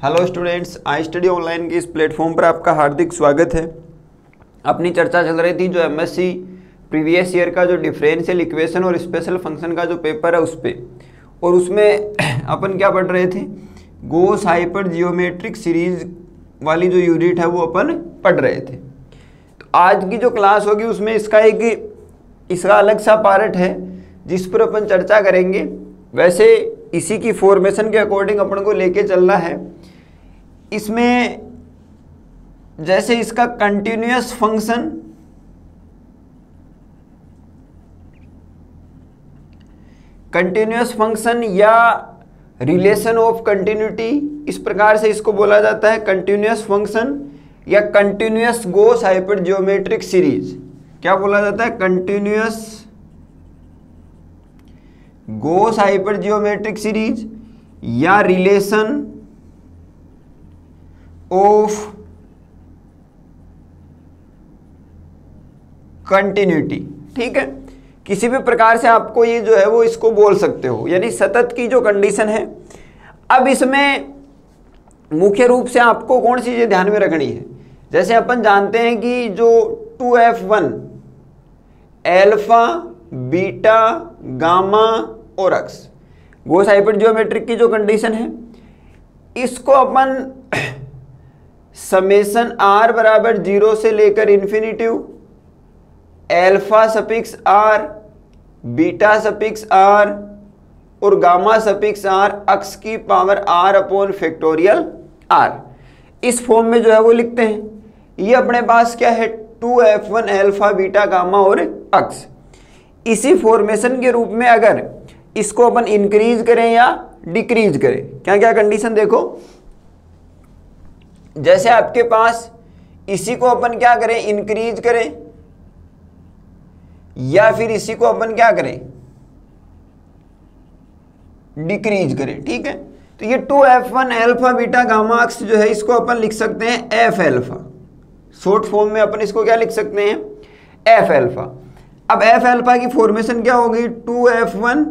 Hello students, I study online के इस platform पर आपका हार्दिक स्वागत है। अपनी चर्चा चल रही थी जो एमएससी प्रीवियस ईयर का जो डिफरेंशियल इक्वेशन और स्पेशल फंक्शन का जो पेपर है उस पर, और उसमें अपन क्या पढ़ रहे थे, गॉस हाइपर जियोमेट्रिक सीरीज वाली जो यूनिट है वो अपन पढ़ रहे थे। तो आज की जो क्लास होगी उसमें इसका अलग सा पार्ट है जिस पर अपन चर्चा करेंगे। वैसे इसी की फॉर्मेशन के अकॉर्डिंग अपन को लेके चलना है। इसमें जैसे इसका कंटिन्यूअस फंक्शन या रिलेशन ऑफ कंटिन्यूटी, इस प्रकार से इसको बोला जाता है कंटिन्यूअस फंक्शन या continuous Gauss hyper geometric series. क्या बोला जाता है? Continuous Gauss hyper geometric series या रिलेशन ऑफ कंटिन्यूटी। ठीक है, किसी भी प्रकार से आपको ये जो है वो इसको बोल सकते हो, यानी सतत की जो कंडीशन है। अब इसमें मुख्य रूप से आपको कौन सी चीजें ध्यान में रखनी है, जैसे अपन जानते हैं कि जो 2f1 अल्फा बीटा गामा और एक्स गॉस हाइपर जियोमेट्रिक की जो कंडीशन है, इसको अपन समेशन r बराबर 0 से लेकर infinitive alpha suffix r beta suffix r और गामा सफिक्स r x की power r upon factorial r, इस फॉर्म में जो है वो लिखते हैं। ये अपने पास क्या है, 2f1 अल्फा बीटा गामा और x। इसी फॉर्मेशन के रूप में अगर इसको अपन इंक्रीज करें या डिक्रीज करें, क्या क्या कंडीशन देखो। जैसे आपके पास इसी को अपन क्या करें, इंक्रीज करें, या फिर इसी को अपन क्या करें, डिक्रीज करें। ठीक है, तो ये 2f1 alpha beta gamma x जो है इसको अपन लिख सकते हैं एफ अल्फा। शॉर्ट फॉर्म में अपन इसको क्या लिख सकते हैं, एफ अल्फा। अब एफ अल्फा की फॉर्मेशन क्या होगी, 2f1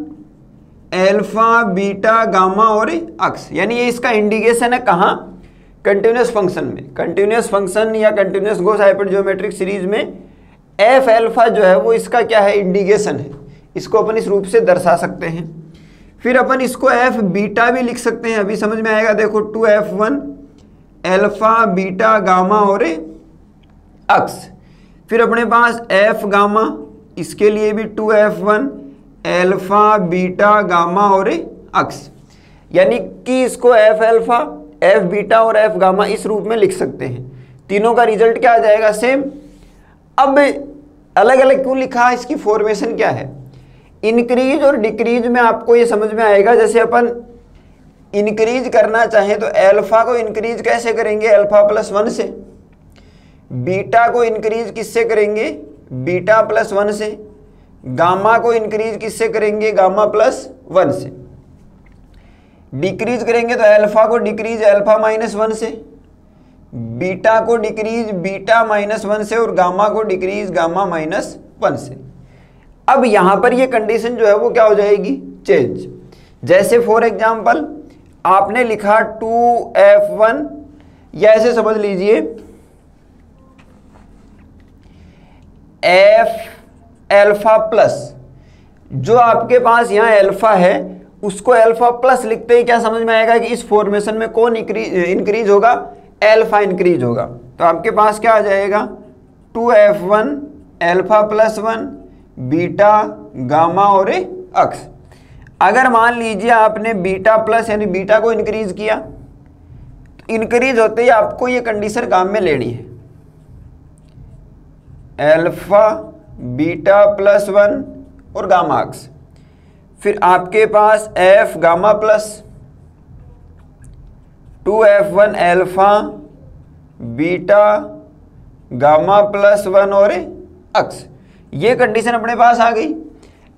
अल्फा बीटा गामा और एक्स, यानी ये इसका इंडिकेशन है कहाँ, कंटिन्यूअस फंक्शन में। कंटिन्यूअस फंक्शन या continuous Gauss hyper geometric series में एफ अल्फा जो है वो इसका क्या है, इंडिकेशन है। इसको अपन इस रूप से दर्शा सकते हैं। फिर अपन इसको एफ बीटा भी लिख सकते हैं, अभी समझ में आएगा। देखो 2f1 अल्फा बीटा गामा और एक्स। फिर अपने पास एफ गामा, इसके लिए भी 2f1 अल्फा बीटा गामा और एक्स, यानी कि इसको एफ अल्फा एफ बीटा और एफ गामा इस रूप में लिख सकते हैं। तीनों का रिजल्ट क्या आ जाएगा, सेम। अब अलग अलग क्यों लिखा, इसकी फॉर्मेशन क्या है। इंक्रीज और डिक्रीज में आपको ये समझ में आएगा। जैसे अपन इंक्रीज करना चाहें तो अल्फा को इंक्रीज कैसे करेंगे, अल्फा प्लस 1 से। बीटा को इंक्रीज किससे करेंगे, बीटा प्लस 1 से। गामा को इंक्रीज किससे करेंगे, गामा प्लस 1 से। डिक्रीज करेंगे तो अल्फा को डिक्रीज अल्फा माइनस 1 से, बीटा को डिक्रीज बीटा माइनस 1 से, और गामा को डिक्रीज गामा माइनस 1 से। अब यहां पर ये कंडीशन जो है वो क्या हो जाएगी, चेंज। जैसे फॉर एग्जांपल आपने लिखा 2f1, या ऐसे समझ लीजिए एफ अल्फा प्लस, जो आपके पास यहाँ अल्फा है उसको अल्फा प्लस लिखते ही क्या समझ में आएगा कि इस फॉर्मेशन में कौन इंक्रीज होगा, अल्फा इंक्रीज होगा। तो आपके पास क्या आ जाएगा, 2f1 alpha plus 1 beta gamma और एक्स। अगर मान लीजिए आपने बीटा प्लस यानी बीटा को इंक्रीज किया, तो इंक्रीज होते ही आपको ये कंडीशन काम में लेनी है, अल्फा बीटा प्लस 1 और गामा एक्स। फिर आपके पास F gamma plus 2f1 alpha beta gamma plus 1 और एक्स। ये कंडीशन अपने पास आ गई।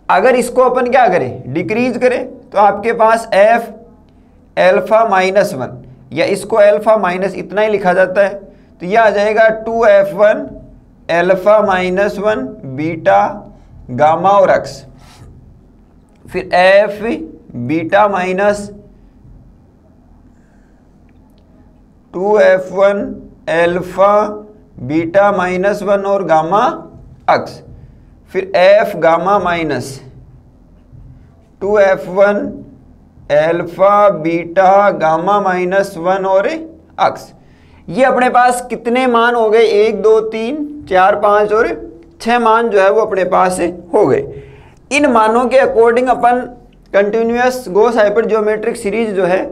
अगर इसको अपन क्या करें, डिक्रीज करें, तो आपके पास एफ अल्फा माइनस 1, या इसको अल्फा माइनस इतना ही लिखा जाता है, तो यह आ जाएगा 2f1 alpha minus 1 beta gamma और एक्स। फिर F beta minus 2f1 alpha beta minus 1 और गामा अक्स, फिर f gamma minus 2f1 alpha beta gamma minus 1 और अक्स। ये अपने पास कितने मान हो गए? 1 2 3 4 5 और 6 मान जो है वो अपने पास हो गए। इन मानों के अकॉर्डिंग अपन continuous Gauss hypergeometric series जो है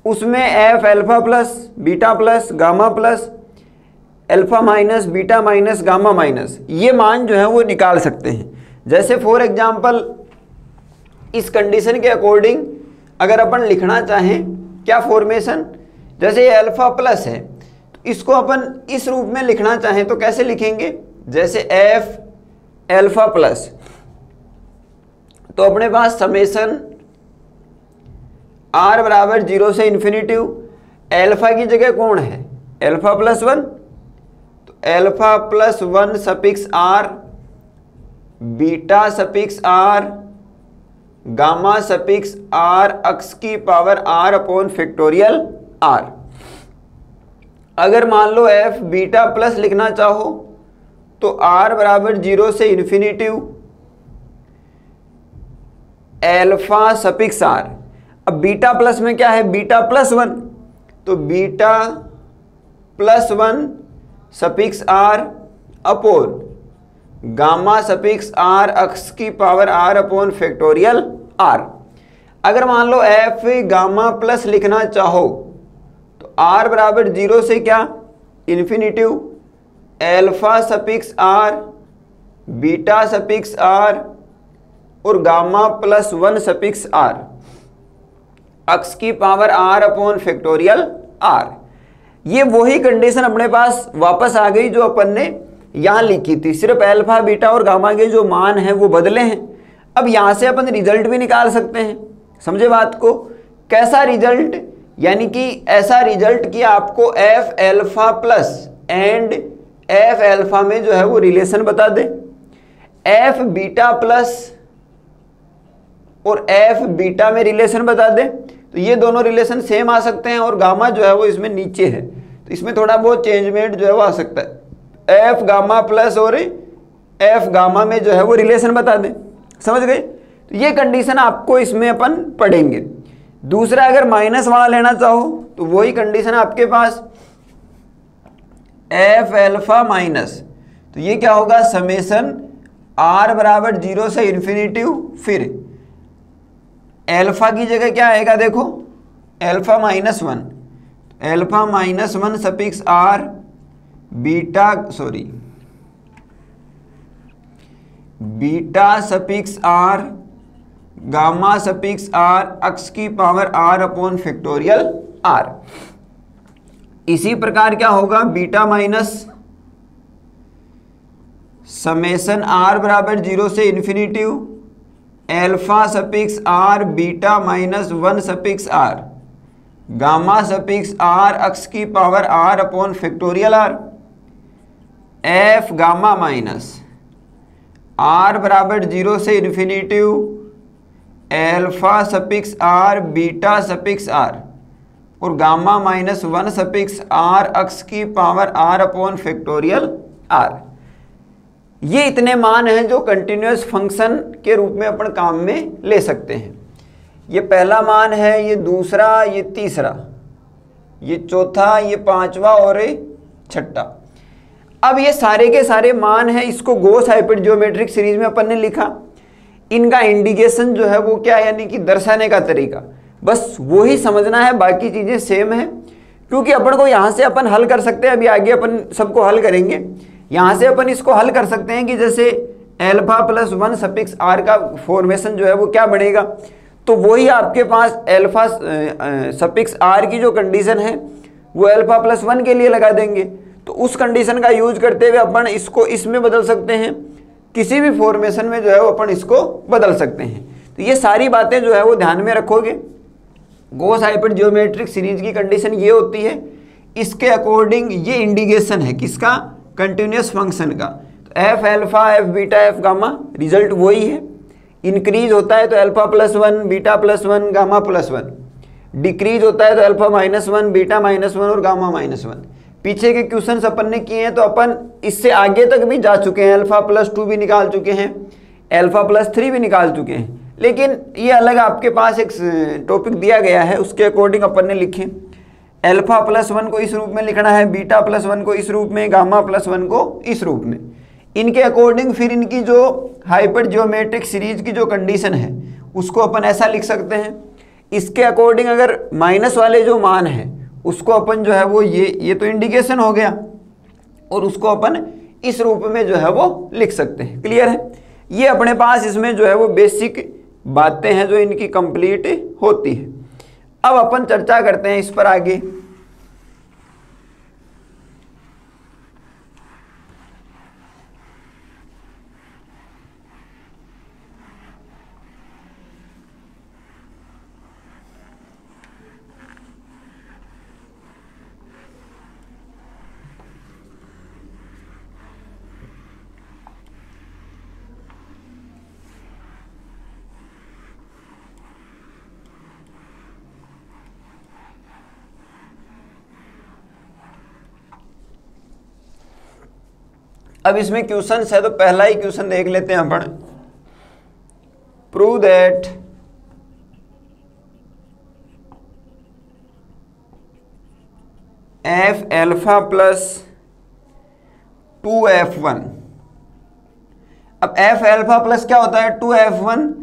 उसमें F alpha plus beta plus gamma plus alpha minus beta minus gamma minus ये मान जो है वो निकाल सकते हैं। जैसे फॉर एग्जांपल इस कंडीशन के अकॉर्डिंग अगर अपन लिखना चाहें क्या फॉर्मेशन, जैसे ये एल्फा प्लस है तो इसको अपन इस रूप में लिखना चाहें तो कैसे लिखेंगे? जैसे एफ एल्फा प्लस, तो अपने पास समेशन r बराबर 0 से इन्फिनिटिव, एल्फा की जगह कौन है? एल्फा प्लस 1, तो alpha plus 1 suffix r, beta suffix r, gamma suffix r X की power r upon factorial r। अगर मान लो f बीटा प्लस लिखना चाहो तो r बराबर 0 से इन्फिनिटिव एल्फा सफिक्स r। अब बीटा प्लस में क्या है? बीटा प्लस 1, तो beta plus 1 suffix r upon gamma suffix r X की power r upon factorial r। अगर मान लो f गामा प्लस लिखना चाहो तो r बराबर 0 से क्या? Infinitive alpha suffix r, beta suffix r और gamma plus 1 suffix r X की power r upon factorial r। ये वही कंडीशन अपने पास वापस आ गई जो अपन ने यहाँ लिखी थी, सिर्फ एल्फा बीटा और गामा के जो मान हैं वो बदले हैं। अब यहाँ से अपन रिजल्ट भी निकाल सकते हैं। समझे बात को? कैसा रिजल्ट? यानी कि ऐसा रिजल्ट कि आपको F alpha plus and F alpha में जो है वो रिलेशन बता दे, एफ बीटा प्लस और एफ बीटा में रिलेशन बता दे, तो ये दोनों रिलेशन सेम आ सकते हैं और गामा जो है वो इसमें नीचे है तो इसमें थोड़ा बहुत चेंजमेंट जो है वो आ सकता है। एफ गामा प्लस और एफ गामा में जो है वो रिलेशन बता दें। समझ गए? तो ये कंडीशन आपको इसमें अपन पढ़ेंगे। दूसरा अगर माइनस वाला लेना चाहो तो वही कंडीशन आपके पास एफ एल्फा माइनस, तो ये क्या होगा? समेशन r बराबर 0 से इन्फिनिटिव, फिर एल्फा की जगह क्या आएगा? देखो alpha minus 1, alpha minus 1 suffix r beta suffix r gamma suffix r X की power r upon factorial r। इसी प्रकार क्या होगा? बीटा माइनस समेशन r बराबर 0 से infinitive alpha suffix r beta minus 1 suffix r gamma suffix r X की power r upon factorial r। F gamma minus r बराबर 0 से infinitive alpha suffix r beta suffix r और gamma minus 1 suffix r X की power r upon factorial r। ये इतने मान हैं जो कंटिन्यूअस फंक्शन के रूप में अपन काम में ले सकते हैं। ये पहला मान है, ये दूसरा, ये तीसरा, ये चौथा, ये पांचवा और छठा। अब ये सारे के सारे मान हैं, इसको गॉस हाइपर ज्योमेट्रिक सीरीज में अपन ने लिखा। इनका इंडिकेशन जो है वो क्या है, यानी कि दर्शाने का तरीका बस वही समझना है, बाकी चीज़ें सेम है। क्योंकि अपन को यहाँ से अपन हल कर सकते हैं, अभी आगे अपन सबको हल करेंगे। यहाँ से अपन इसको हल कर सकते हैं कि जैसे एल्फा प्लस 1 सफिक्स r का फॉर्मेशन जो है वो क्या बनेगा, तो वही आपके पास एल्फा सफिक्स r की जो कंडीशन है वो एल्फा प्लस 1 के लिए लगा देंगे। तो उस कंडीशन का यूज करते हुए अपन इसको इसमें बदल सकते हैं, किसी भी फॉर्मेशन में जो है वो अपन इसको बदल सकते हैं। तो ये सारी बातें जो है वो ध्यान में रखोगे। गॉस हाइपर ज्योमेट्रिक सीरीज की कंडीशन ये होती है, इसके अकॉर्डिंग ये इंडिकेशन है किसका? कंटिन्यूअस फंक्शन का। तो F alpha F beta F gamma result वही है। इंक्रीज होता है तो alpha plus 1 beta plus 1 gamma plus 1, decrease होता है तो अल्फा -1, बीटा -1 और गामा -1। पीछे के क्वेश्चंस अपन ने किए हैं तो अपन इससे आगे तक भी जा चुके हैं, α+2 भी निकाल चुके हैं, α+3 भी निकाल चुके हैं, लेकिन ये अलग आपके पास एक टॉपिक दिया गया है, उसके अकॉर्डिंग अपन ने लिखे। α+1 को इस रूप में लिखना है, β+1 को इस रूप में, γ+1 को इस रूप में। इनके अकॉर्डिंग फिर इनकी जो हाइपर जियोमेट्रिक सीरीज की जो कंडीशन है उसको अपन ऐसा लिख सकते हैं। इसके अकॉर्डिंग अगर माइनस वाले जो मान है उसको अपन जो है वो ये तो इंडिकेशन हो गया, और उसको अपन इस रूप में जो है वो लिख सकते हैं। क्लियर है? ये अपने पास इसमें जो है वो बेसिक बातें हैं जो इनकी कंप्लीट होती है। अब अपन चर्चा करते हैं इस पर आगे। अब इसमें क्वेश्चन है तो पहला ही क्वेश्चन देख लेते हैं अपन। Prove that F∝+2F1। अब F∝+ क्या होता है? 2F1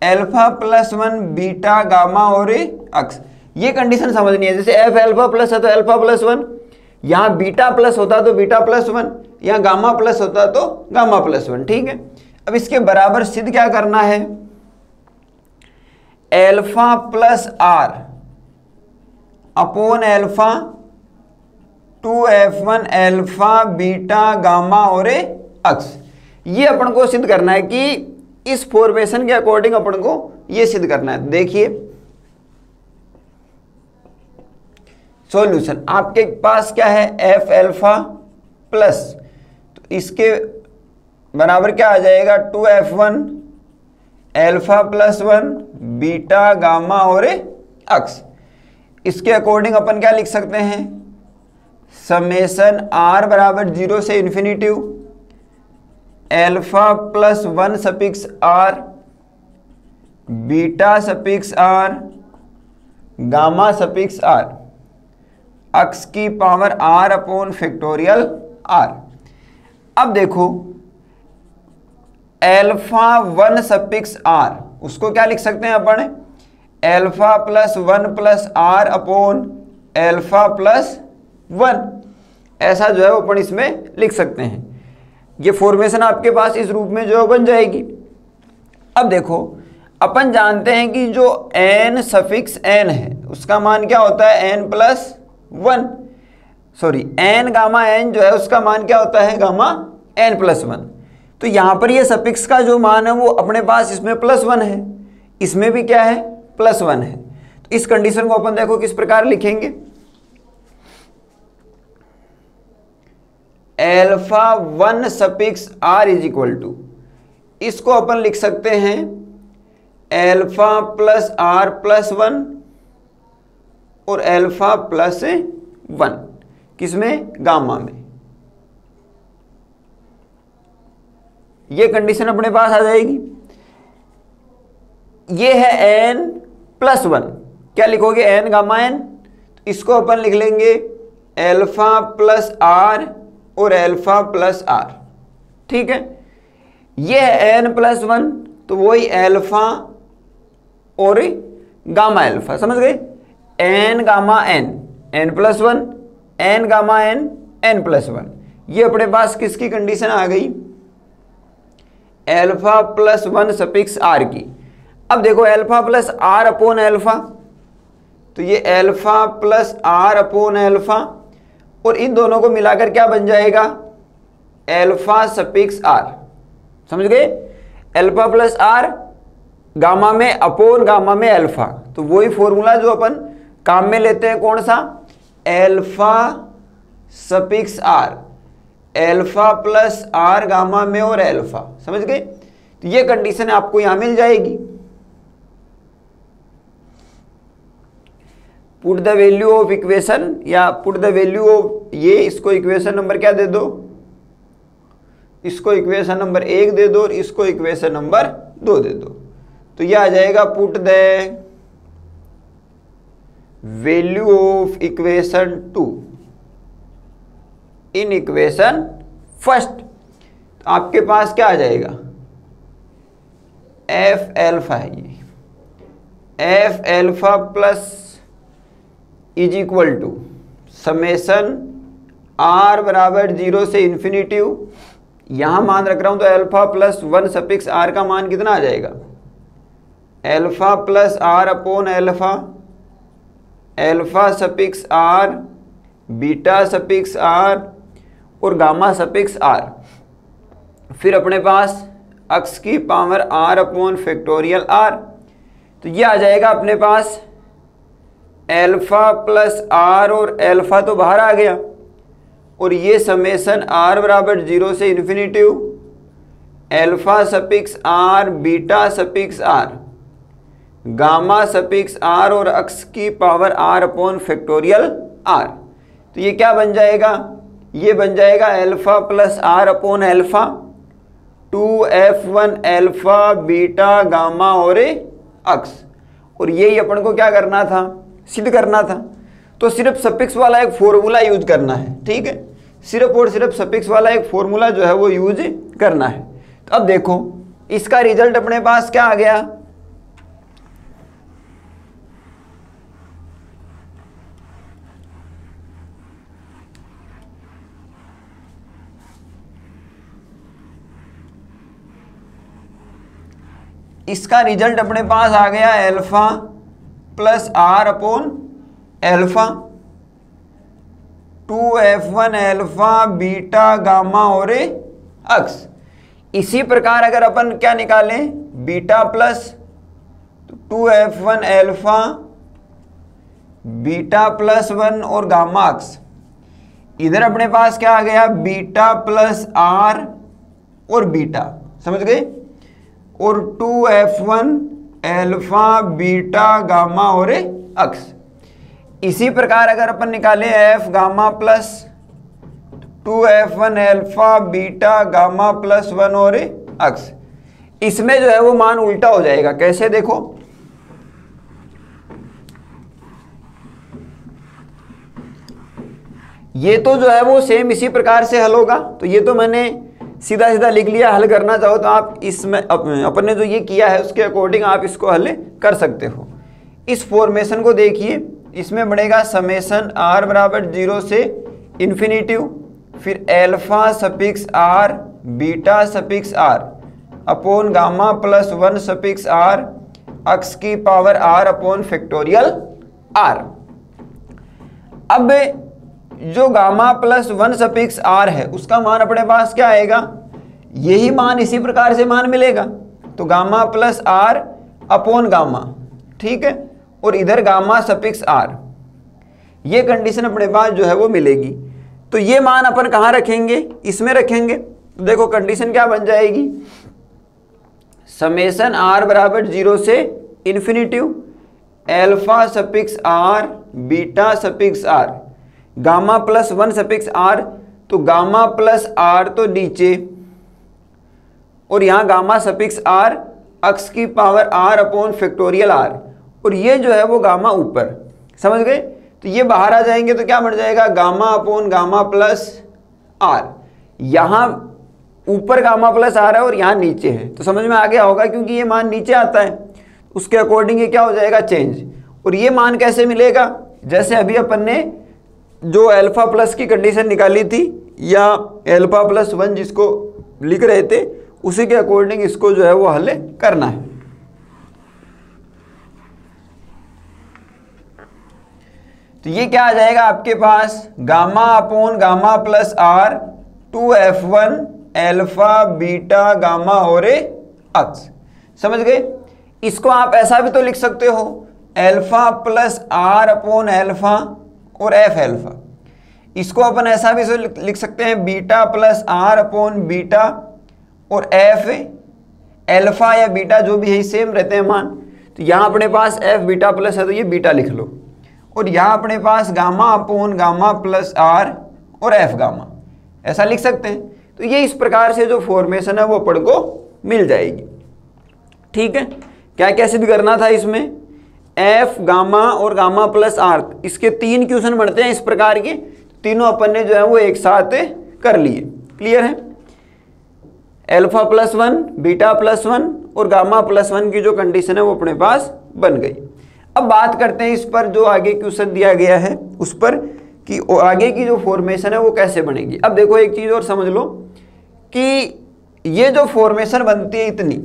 α+1 बीटा गामा और अक्स। ये कंडीशन समझनी है। जैसे F∝+ है तो α+1, यहाँ बीटा प्लस होता तो β+1, यहाँ गामा प्लस होता तो γ+1। ठीक है, अब इसके बराबर सिद्ध क्या करना है? α+r upon alpha 2F1 alpha beta gamma और अक्स। ये अपन को सिद्ध करना है कि इस फॉर्मेशन के अकॉर्डिंग अपन को ये सिद्ध करना है। देखिए सॉल्यूशन आपके पास क्या है? F∝+, तो इसके बराबर क्या आ जाएगा? 2F1 α+1 बीटा गामा और अक्स। इसके अकॉर्डिंग अपन क्या लिख सकते हैं? समेशन r बराबर 0 से infinity α+1 suffix r beta suffix r gamma suffix r X की power r upon factorial r। अब देखो α1 सफिक्स r, उसको क्या लिख सकते हैं अपन? α+1 r अपॉन α+1। ऐसा जो है वो अपन इसमें लिख सकते हैं। ये फॉर्मेशन आपके पास इस रूप में जो बन जाएगी। अब देखो अपन जानते हैं कि जो n सफिक्स n है उसका मान क्या होता है? n+1, sorry n gamma n जो है उसका मान क्या होता है? Gamma n+1। तो यहाँ पर ये सफिक्स का जो मान है वो अपने पास इसमें +1 है, इसमें भी क्या है? +1 है। तो इस कंडीशन को अपन देखो किस प्रकार लिखेंगे? α1 suffix r is equal to, इसको अपन लिख सकते हैं α+r+1 और α+1 किसमें? गामा में। ये कंडीशन अपने पास आ जाएगी। ये है n+1, क्या लिखोगे? n गामा n, तो इसको अपन लिख लेंगे α+r और α+r। ठीक है, ये है n+1, तो वही अल्फा और गामा अल्फा। समझ गए? n gamma n, n+1, n gamma n, n+1। ये अपने पास किसकी कंडीशन आ गई? α+1 सफिक्स r की। अब देखो α+r अपॉन अल्फा, तो ये α+r अपॉन अल्फा, और इन दोनों को मिलाकर क्या बन जाएगा? Alpha suffix r। समझ गए? α+r गामा में अपॉन गामा में अल्फा, तो वही फॉर्मूला जो अपन काम में लेते हैं, कौन सा? Alpha suffix r, α+r gamma में और अल्फा। समझ गए? तो ये कंडीशन आपको यहां मिल जाएगी। Put the value of equation या पुट द वैल्यू ऑफ ये, इसको इक्वेशन नंबर क्या दे दो, इसको इक्वेशन नंबर 1 दे दो और इसको इक्वेशन नंबर 2 दे दो। तो ये आ जाएगा put the value of equation 2 in equation first. तो आपके पास क्या आ जाएगा, एफ एल्फा है ये, F alpha plus is equal to summation r बराबर 0 से इन्फिनिटी, यहां मान रख रहा हूं तो एल्फा प्लस 1 सफिक्स आर का मान कितना आ जाएगा, alpha plus are upon alpha, alpha suffix are, beta suffix are और गामा सफिक्स आर। फिर अपने पास अक्स की power are upon factorial r. तो ये आ जाएगा अपने पास एल्फा प्लस आर और एल्फा तो बाहर आ गया, और ये समेसन आर बराबर 0 से infinity alpha suffix are, beta suffix are, gamma suffix are और अक्स की power are upon factorial r. तो ये क्या बन जाएगा, ये बन जाएगा alpha plus are upon alpha 2f1 alpha beta gamma और अक्स। और यही अपन को क्या करना था, सिद्ध करना था। तो सिर्फ सफिक्स वाला एक फॉर्मूला यूज करना है, ठीक है, सिर्फ और सिर्फ सफिक्स वाला एक फॉर्मूला जो है वो यूज करना है। तो अब देखो इसका रिजल्ट अपने पास क्या आ गया, इसका रिजल्ट अपने पास आ गया alpha plus are upon alpha 2f1 alpha beta gamma और अक्स। इसी प्रकार अगर अपन क्या निकालें, beta plus 2f1 alpha beta plus 1 और गामा अक्स। इधर अपने पास क्या आ गया, बीटा प्लस आर और बीटा, समझ गए, और 2f1 एल्फा बीटा गामा और अक्स। इसी प्रकार अगर अपन निकालें F gamma plus 2f1 alpha beta gamma plus 1 और अक्स, इसमें जो है वो मान उल्टा हो जाएगा। कैसे, देखो ये तो जो है वो सेम इसी प्रकार से हल होगा। तो ये तो मैंने सीधा सीधा लिख लिया, हल करना चाहो तो आप इसमें अपन ने जो ये किया है उसके अकॉर्डिंग आप इसको हल कर सकते हो। इस फॉर्मेशन को देखिए, इसमें बढ़ेगा समेसन आर बराबर 0 से इन्फिनिटी, फिर alpha suffix are beta suffix R upon gamma plus 1 suffix are अक्स की power are upon factorial R. अब जो गामा प्लस 1 सफिक्स आर है उसका मान अपने पास क्या आएगा, यही मान इसी प्रकार से मान मिलेगा। तो gamma plus are upon gamma, ठीक है, और इधर गामा सफिक्स आर, ये कंडीशन अपने पास जो है वो मिलेगी। तो ये मान अपन कहाँ रखेंगे, इसमें रखेंगे। तो देखो कंडीशन क्या बन जाएगी, समेसन आर बराबर 0 से infinity alpha suffix are beta suffix are gamma plus 1 suffix r. तो गामा प्लस आर तो नीचे और यहाँ गामा सफिक्स आर अक्स की power are upon factorial are, और ये जो है वो गामा ऊपर, समझ गए। तो ये बाहर आ जाएंगे तो क्या बन जाएगा, gamma upon gamma plus r. यहाँ ऊपर गामा प्लस आर है और यहाँ नीचे है, तो समझ में आ गया होगा, क्योंकि ये मान नीचे आता है उसके अकॉर्डिंग ये क्या हो जाएगा, चेंज। और ये मान कैसे मिलेगा, जैसे अभी अपन ने जो एल्फा प्लस की कंडीशन निकाली थी या एल्फा प्लस 1 जिसको लिख रहे थे, उसी के अकॉर्डिंग इसको जो है वो हल करना है। तो ये क्या आ जाएगा आपके पास, gamma upon gamma plus R 2f1 alpha beta gamma और अक्स, समझ गए। इसको आप ऐसा भी तो लिख सकते हो, alpha plus are upon alpha और एफ एल्फा। इसको अपन ऐसा भी लिख सकते हैं, beta plus are upon beta और एफ एल्फा या बीटा जो भी है सेम रहते हैं मान। तो यहाँ अपने पास एफ बीटा प्लस है तो ये बीटा लिख लो, और यहाँ अपने पास gamma upon gamma plus are और एफ गामा, ऐसा लिख सकते हैं। तो ये इस प्रकार से जो फॉर्मेशन है वो अपन को मिल जाएगी। ठीक है, क्या क्या सिद्ध करना था इसमें, एफ गामा और गामा प्लस आर, इसके 3 क्वेश्चन बनते हैं इस प्रकार के, तीनों अपन ने जो है वो एक साथ कर लिए। क्लियर है, अल्फा प्लस 1, बीटा प्लस 1 और गामा प्लस 1 की जो कंडीशन है वो अपने पास बन गई। अब बात करते हैं इस पर जो आगे क्वेश्चन दिया गया है उस पर, कि आगे की जो फॉर्मेशन है वो कैसे बनेगी। अब देखो एक चीज और समझ लो कि ये जो फॉर्मेशन बनती है इतनी,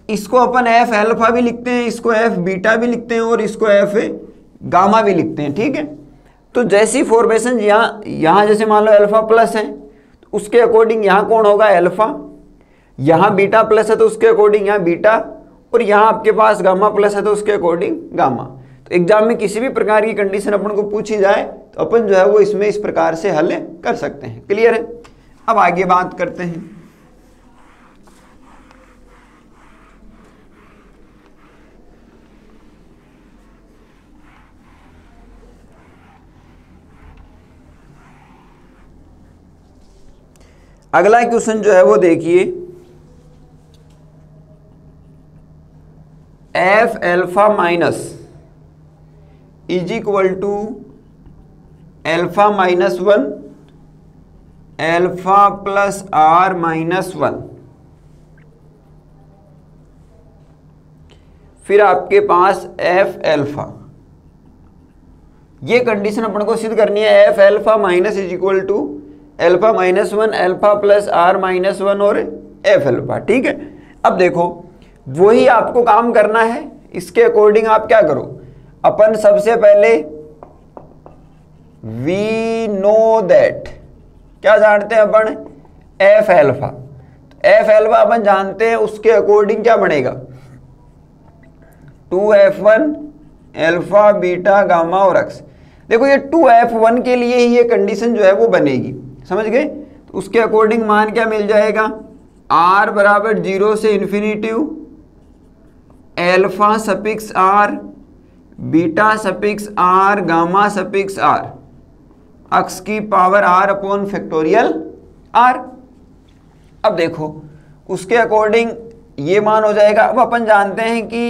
इसको अपन एफ अल्फा भी लिखते हैं, इसको एफ बीटा भी लिखते हैं और इसको एफ गामा भी लिखते हैं। ठीक है, तो जैसी फॉर्मेशन यहाँ जैसे मान लो अल्फा प्लस है तो उसके अकॉर्डिंग यहाँ कौन होगा, अल्फा। यहाँ बीटा प्लस है तो उसके अकॉर्डिंग यहाँ बीटा, और यहाँ आपके पास गामा प्लस है तो उसके अकॉर्डिंग गामा। तो एग्जाम में किसी भी प्रकार की कंडीशन अपन को पूछी जाए तो अपन जो है वो इसमें इस प्रकार से हल कर सकते हैं। क्लियर है, अब आगे बात करते हैं। अगला क्वेश्चन जो है वो देखिए, F alpha minus is equal to alpha minus 1 alpha plus r minus 1। फिर आपके पास एफ एल्फा, ये कंडीशन अपन को सिद्ध करनी है, F alpha minus is equal to alpha minus 1 alpha plus r minus 1 और एफ एल्फा। ठीक है, अब देखो वही आपको काम करना है, इसके अकॉर्डिंग आप क्या करो, अपन सबसे पहले वी नो दैट, क्या जानते हैं अपन, एफ एल्फा। एफ एल्फा अपन जानते हैं, उसके अकॉर्डिंग क्या बनेगा, 2f1 एल्फा बीटा गामा और एक्स। देखो ये 2f1 के लिए ही ये कंडीशन जो है वो बनेगी, समझ गए। तो उसके अकॉर्डिंग मान क्या मिल जाएगा, r बराबर 0 से infinitive alpha suffix r beta suffix r gamma suffix r x की power r upon factorial r। अब देखो उसके अकॉर्डिंग ये मान हो जाएगा। अब अपन जानते हैं कि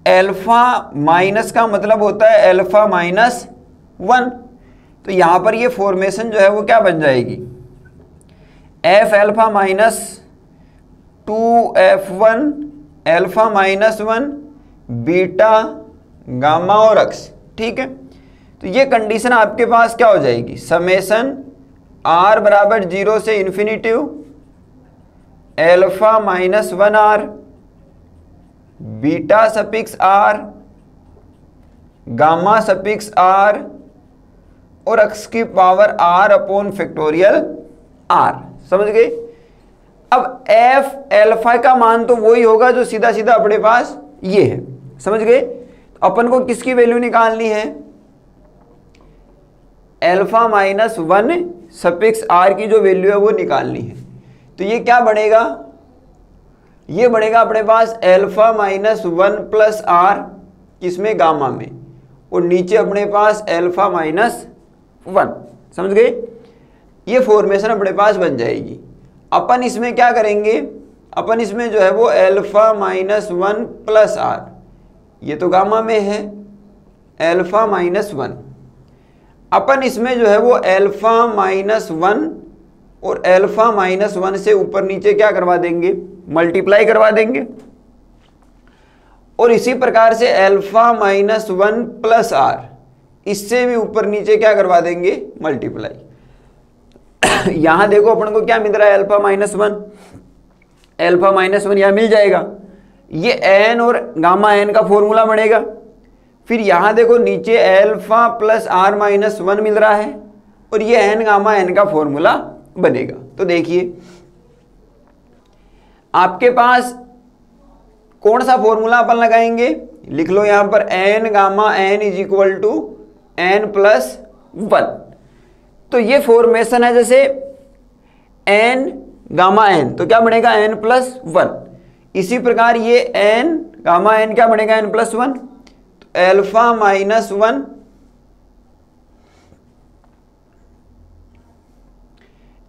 एल्फा माइनस का मतलब होता है एल्फा माइनस 1, तो यहां पर ये फॉर्मेशन जो है वो क्या बन जाएगी, F alpha minus 2f1 alpha minus 1 beta gamma और एक्स। ठीक है, तो ये कंडीशन आपके पास क्या हो जाएगी, समेशन r बराबर 0 से infinitive alpha minus 1r beta suffix r gamma suffix r और x की power r upon factorial r। समझ गए। अब f एल्फा का मान तो वही होगा जो सीधा सीधा अपने पास ये है, समझ गए। तो अपन को किसकी वैल्यू निकालनी है, एल्फा माइनस 1 सफिक्स r की जो वैल्यू है वो निकालनी है। तो ये क्या बढ़ेगा, ये बढ़ेगा अपने पास एल्फा माइनस 1 प्लस r किसमें, गामा में, और नीचे अपने पास एल्फा माइनस 1। समझ गए, ये फॉर्मेशन अपने पास बन जाएगी। अपन इसमें क्या करेंगे, अपन इसमें जो है वो एल्फा माइनस 1 प्लस r, ये तो गामा में है एल्फा माइनस 1, अपन इसमें जो है वो एल्फा माइनस 1 और एल्फा माइनस 1 से ऊपर नीचे क्या करवा देंगे, मल्टीप्लाई करवा देंगे। और इसी प्रकार से एल्फा माइनस 1 प्लस r, इससे भी ऊपर नीचे क्या करवा देंगे, मल्टीप्लाई। यहां देखो अपन को क्या मिल रहा है, एल्फा माइनस 1, एल्फा माइनस 1 यहां मिल जाएगा, ये n और गामा n का फॉर्मूला बनेगा। फिर यहां देखो नीचे एल्फा प्लस r माइनस 1 मिल रहा है और ये n गामा n का फॉर्मूला बनेगा। तो देखिए आपके पास कौन सा फॉर्मूला अपन लगाएंगे, लिख लो यहां पर n gamma n is equal to n plus 1। तो ये फॉर्मेशन है जैसे n गामा n, तो क्या बनेगा n प्लस 1। इसी प्रकार ये n गामा n क्या बनेगा, n प्लस 1। तो alpha minus 1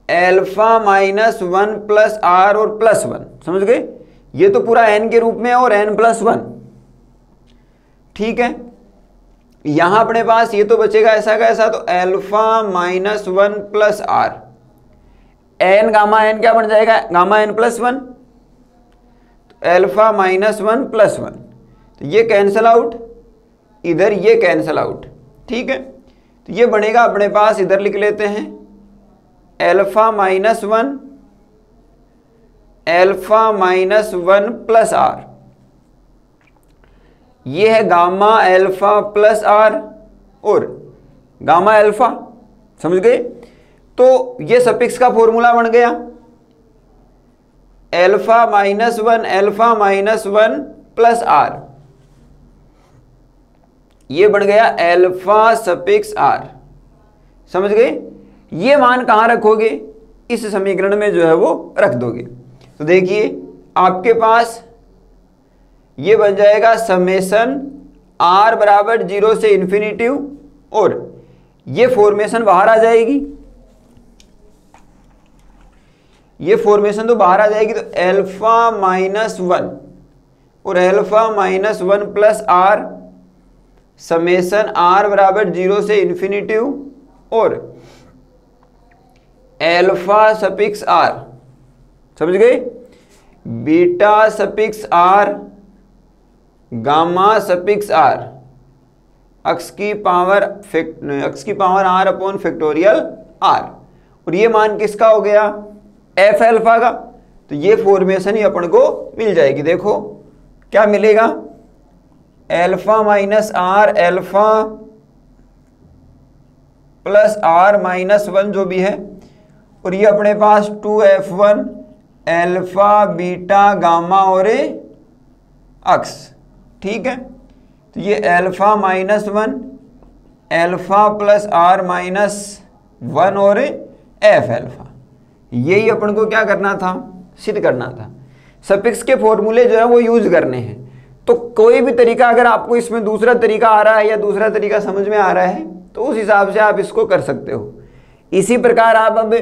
alpha minus 1 plus are और प्लस 1, समझ गए? ये तो पूरा n के रूप में और n प्लस 1, ठीक है। यहां अपने पास ये तो बचेगा ऐसा का ऐसा, तो alpha minus 1 plus r, n gamma n क्या बन जाएगा, गामा एन प्लस 1, तो एल्फा माइनस 1 प्लस 1, तो ये कैंसल आउट, इधर ये कैंसल आउट, ठीक है। तो ये बनेगा अपने पास, इधर लिख लेते हैं alpha minus 1 alpha minus 1 plus r, ये है गामा एल्फा प्लस आर और गामा एल्फा, समझ गए? तो ये सफिक्स का फॉर्मूला बन गया एल्फा माइनस 1 प्लस आर, ये बन गया एल्फा सफिक्स आर, समझ गए? ये मान कहां रखोगे, इस समीकरण में जो है वो रख दोगे। तो देखिए आपके पास ये बन जाएगा समेशन r बराबर 0 से इन्फिनिटी, और ये फॉर्मेशन बाहर आ जाएगी, ये फॉर्मेशन तो बाहर आ जाएगी, तो एल्फा माइनस 1 और alpha minus 1 plus r summation r बराबर 0 से इन्फिनिटी और एल्फा सफिक्स r, समझ गए? Beta suffix r gamma suffix r x की power r upon factorial r, और ये मान किसका हो गया, f एल्फा का। तो ये फॉर्मेशन ही अपन को मिल जाएगी। देखो क्या मिलेगा, alpha minus r alpha plus r minus 1 जो भी है, और ये अपने पास 2f1 एल्फा बीटा गामा और x, ठीक है। तो ये alpha minus 1 alpha plus r minus 1 और f एल्फा, यही अपन को क्या करना था, सिद्ध करना था। सफिक्स के फॉर्मूले जो है वो यूज करने हैं। तो कोई भी तरीका अगर आपको इसमें दूसरा तरीका आ रहा है या दूसरा तरीका समझ में आ रहा है तो उस हिसाब से आप इसको कर सकते हो। इसी प्रकार आप अब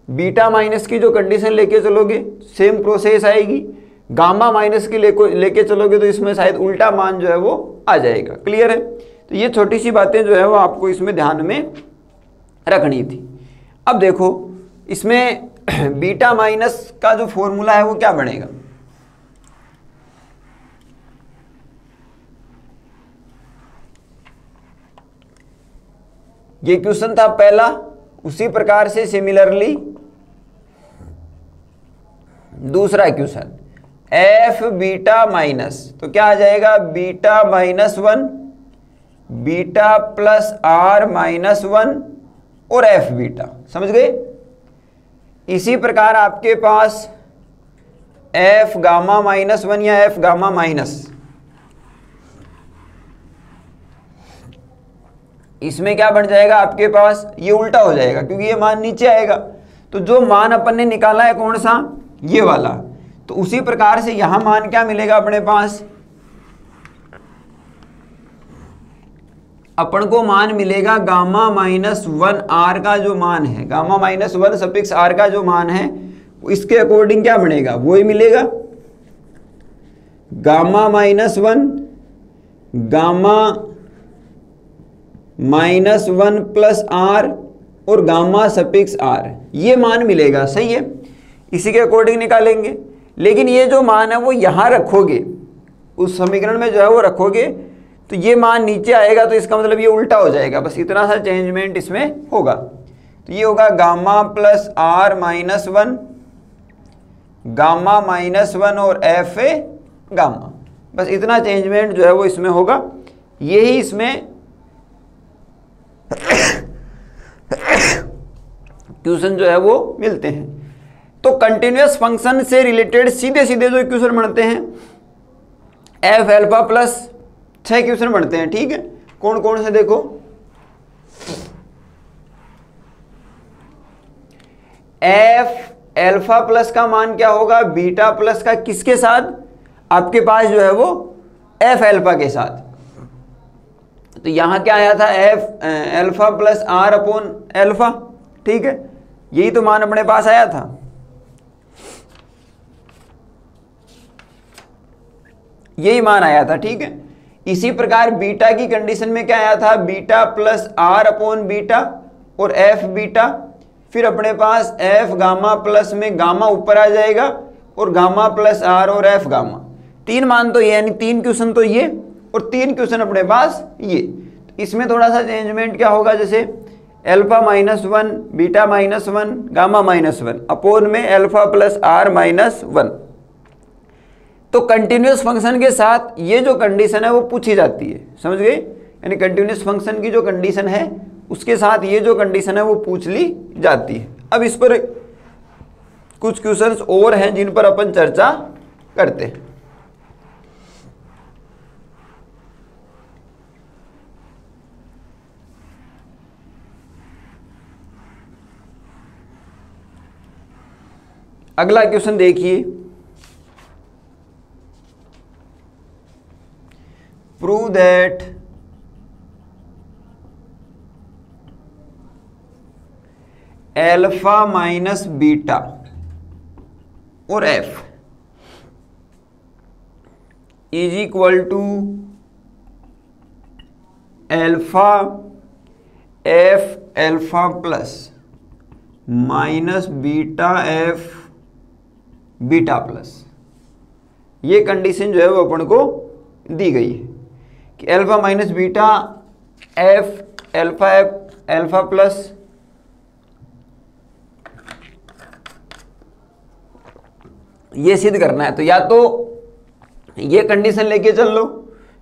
बीटा माइनस की जो कंडीशन लेके चलोगे सेम प्रोसेस आएगी, गामा माइनस की लेके चलोगे तो इसमें शायद उल्टा मान जो है वो आ जाएगा। क्लियर है? तो ये छोटी सी बातें जो है वो आपको इसमें ध्यान में रखनी थी। अब देखो इसमें बीटा माइनस का जो फॉर्मूला है वो क्या बनेगा, ये क्वेश्चन था पहला, उसी प्रकार से सिमिलरली दूसरा क्वेश्चन एफ बीटा माइनस, तो क्या आ जाएगा beta minus 1 beta plus r minus 1 और एफ बीटा, समझ गए। इसी प्रकार आपके पास एफ गामा माइनस 1 या एफ गामा माइनस, इसमें क्या बन जाएगा आपके पास, ये उल्टा हो जाएगा क्योंकि ये मान नीचे आएगा। तो जो मान अपन ने निकाला है कौन सा, ये वाला, तो उसी प्रकार से यहां मान क्या मिलेगा अपने पास, अपन को मान मिलेगा गामा माइनस 1 आर का जो मान है, गामा माइनस 1 सफिक्स आर का जो मान है इसके अकॉर्डिंग क्या बनेगा, वो ही मिलेगा gamma minus 1 gamma minus 1 plus are और गामा सफिक्स आर, ये मान मिलेगा। सही है, इसी के अकॉर्डिंग निकालेंगे। लेकिन ये जो मान है वो यहां रखोगे, उस समीकरण में जो है वो रखोगे तो ये मान नीचे आएगा, तो इसका मतलब ये उल्टा हो जाएगा। बस इतना सा चेंजमेंट इसमें होगा। तो ये होगा gamma plus r minus 1 gamma minus 1 और एफ ए गामा, बस इतना चेंजमेंट जो है वो इसमें होगा। यही इसमें क्वेश्चन जो है वो मिलते हैं। तो कंटिन्यूअस फंक्शन से रिलेटेड सीधे सीधे जो क्वेश्चन बनते हैं एफ एल्फा प्लस 6 क्वेश्चन बनते हैं। ठीक है, कौन कौन से देखो, एफ एल्फा प्लस का मान क्या होगा, बीटा प्लस का किसके साथ, आपके पास जो है वो एफ एल्फा के साथ। तो यहां क्या आया था, F alpha plus are upon alpha, ठीक है, यही तो मान अपने पास आया था। यही मान आया था, ठीक है। इसी प्रकार बीटा की कंडीशन में क्या आया था, beta plus are upon beta और एफ बीटा, फिर अपने पास एफ गामा प्लस में गामा ऊपर आ जाएगा और गामा प्लस आर और एफ गामा। तीन मान तो ये, यानी तीन क्वेश्चन तो ये और तीन क्वेश्चन अपने पास ये। इसमें थोड़ा सा चेंजमेंट क्या होगा, जैसे एल्फा -1 बीटा -1 गामा -1 अपोन में एल्फा प्लस आर -1। तो कंटिन्यूअस फंक्शन के साथ ये जो कंडीशन है वो पूछी जाती है, समझ गए। यानी कंटिन्यूअस फंक्शन की जो कंडीशन है उसके साथ ये जो कंडीशन है वो पूछ ली जाती है। अब इस पर कुछ क्वेश्चंस और हैं जिन पर अपन चर्चा करते हैं। अगला क्वेश्चन देखिए, prove that alpha minus beta और F is equal to alpha F alpha plus minus beta F beta plus. ये कंडीशन जो है वो अपन को दी गई है कि alpha minus beta F alpha plus ये सिद्ध करना है। तो या तो ये कंडीशन लेके चल लो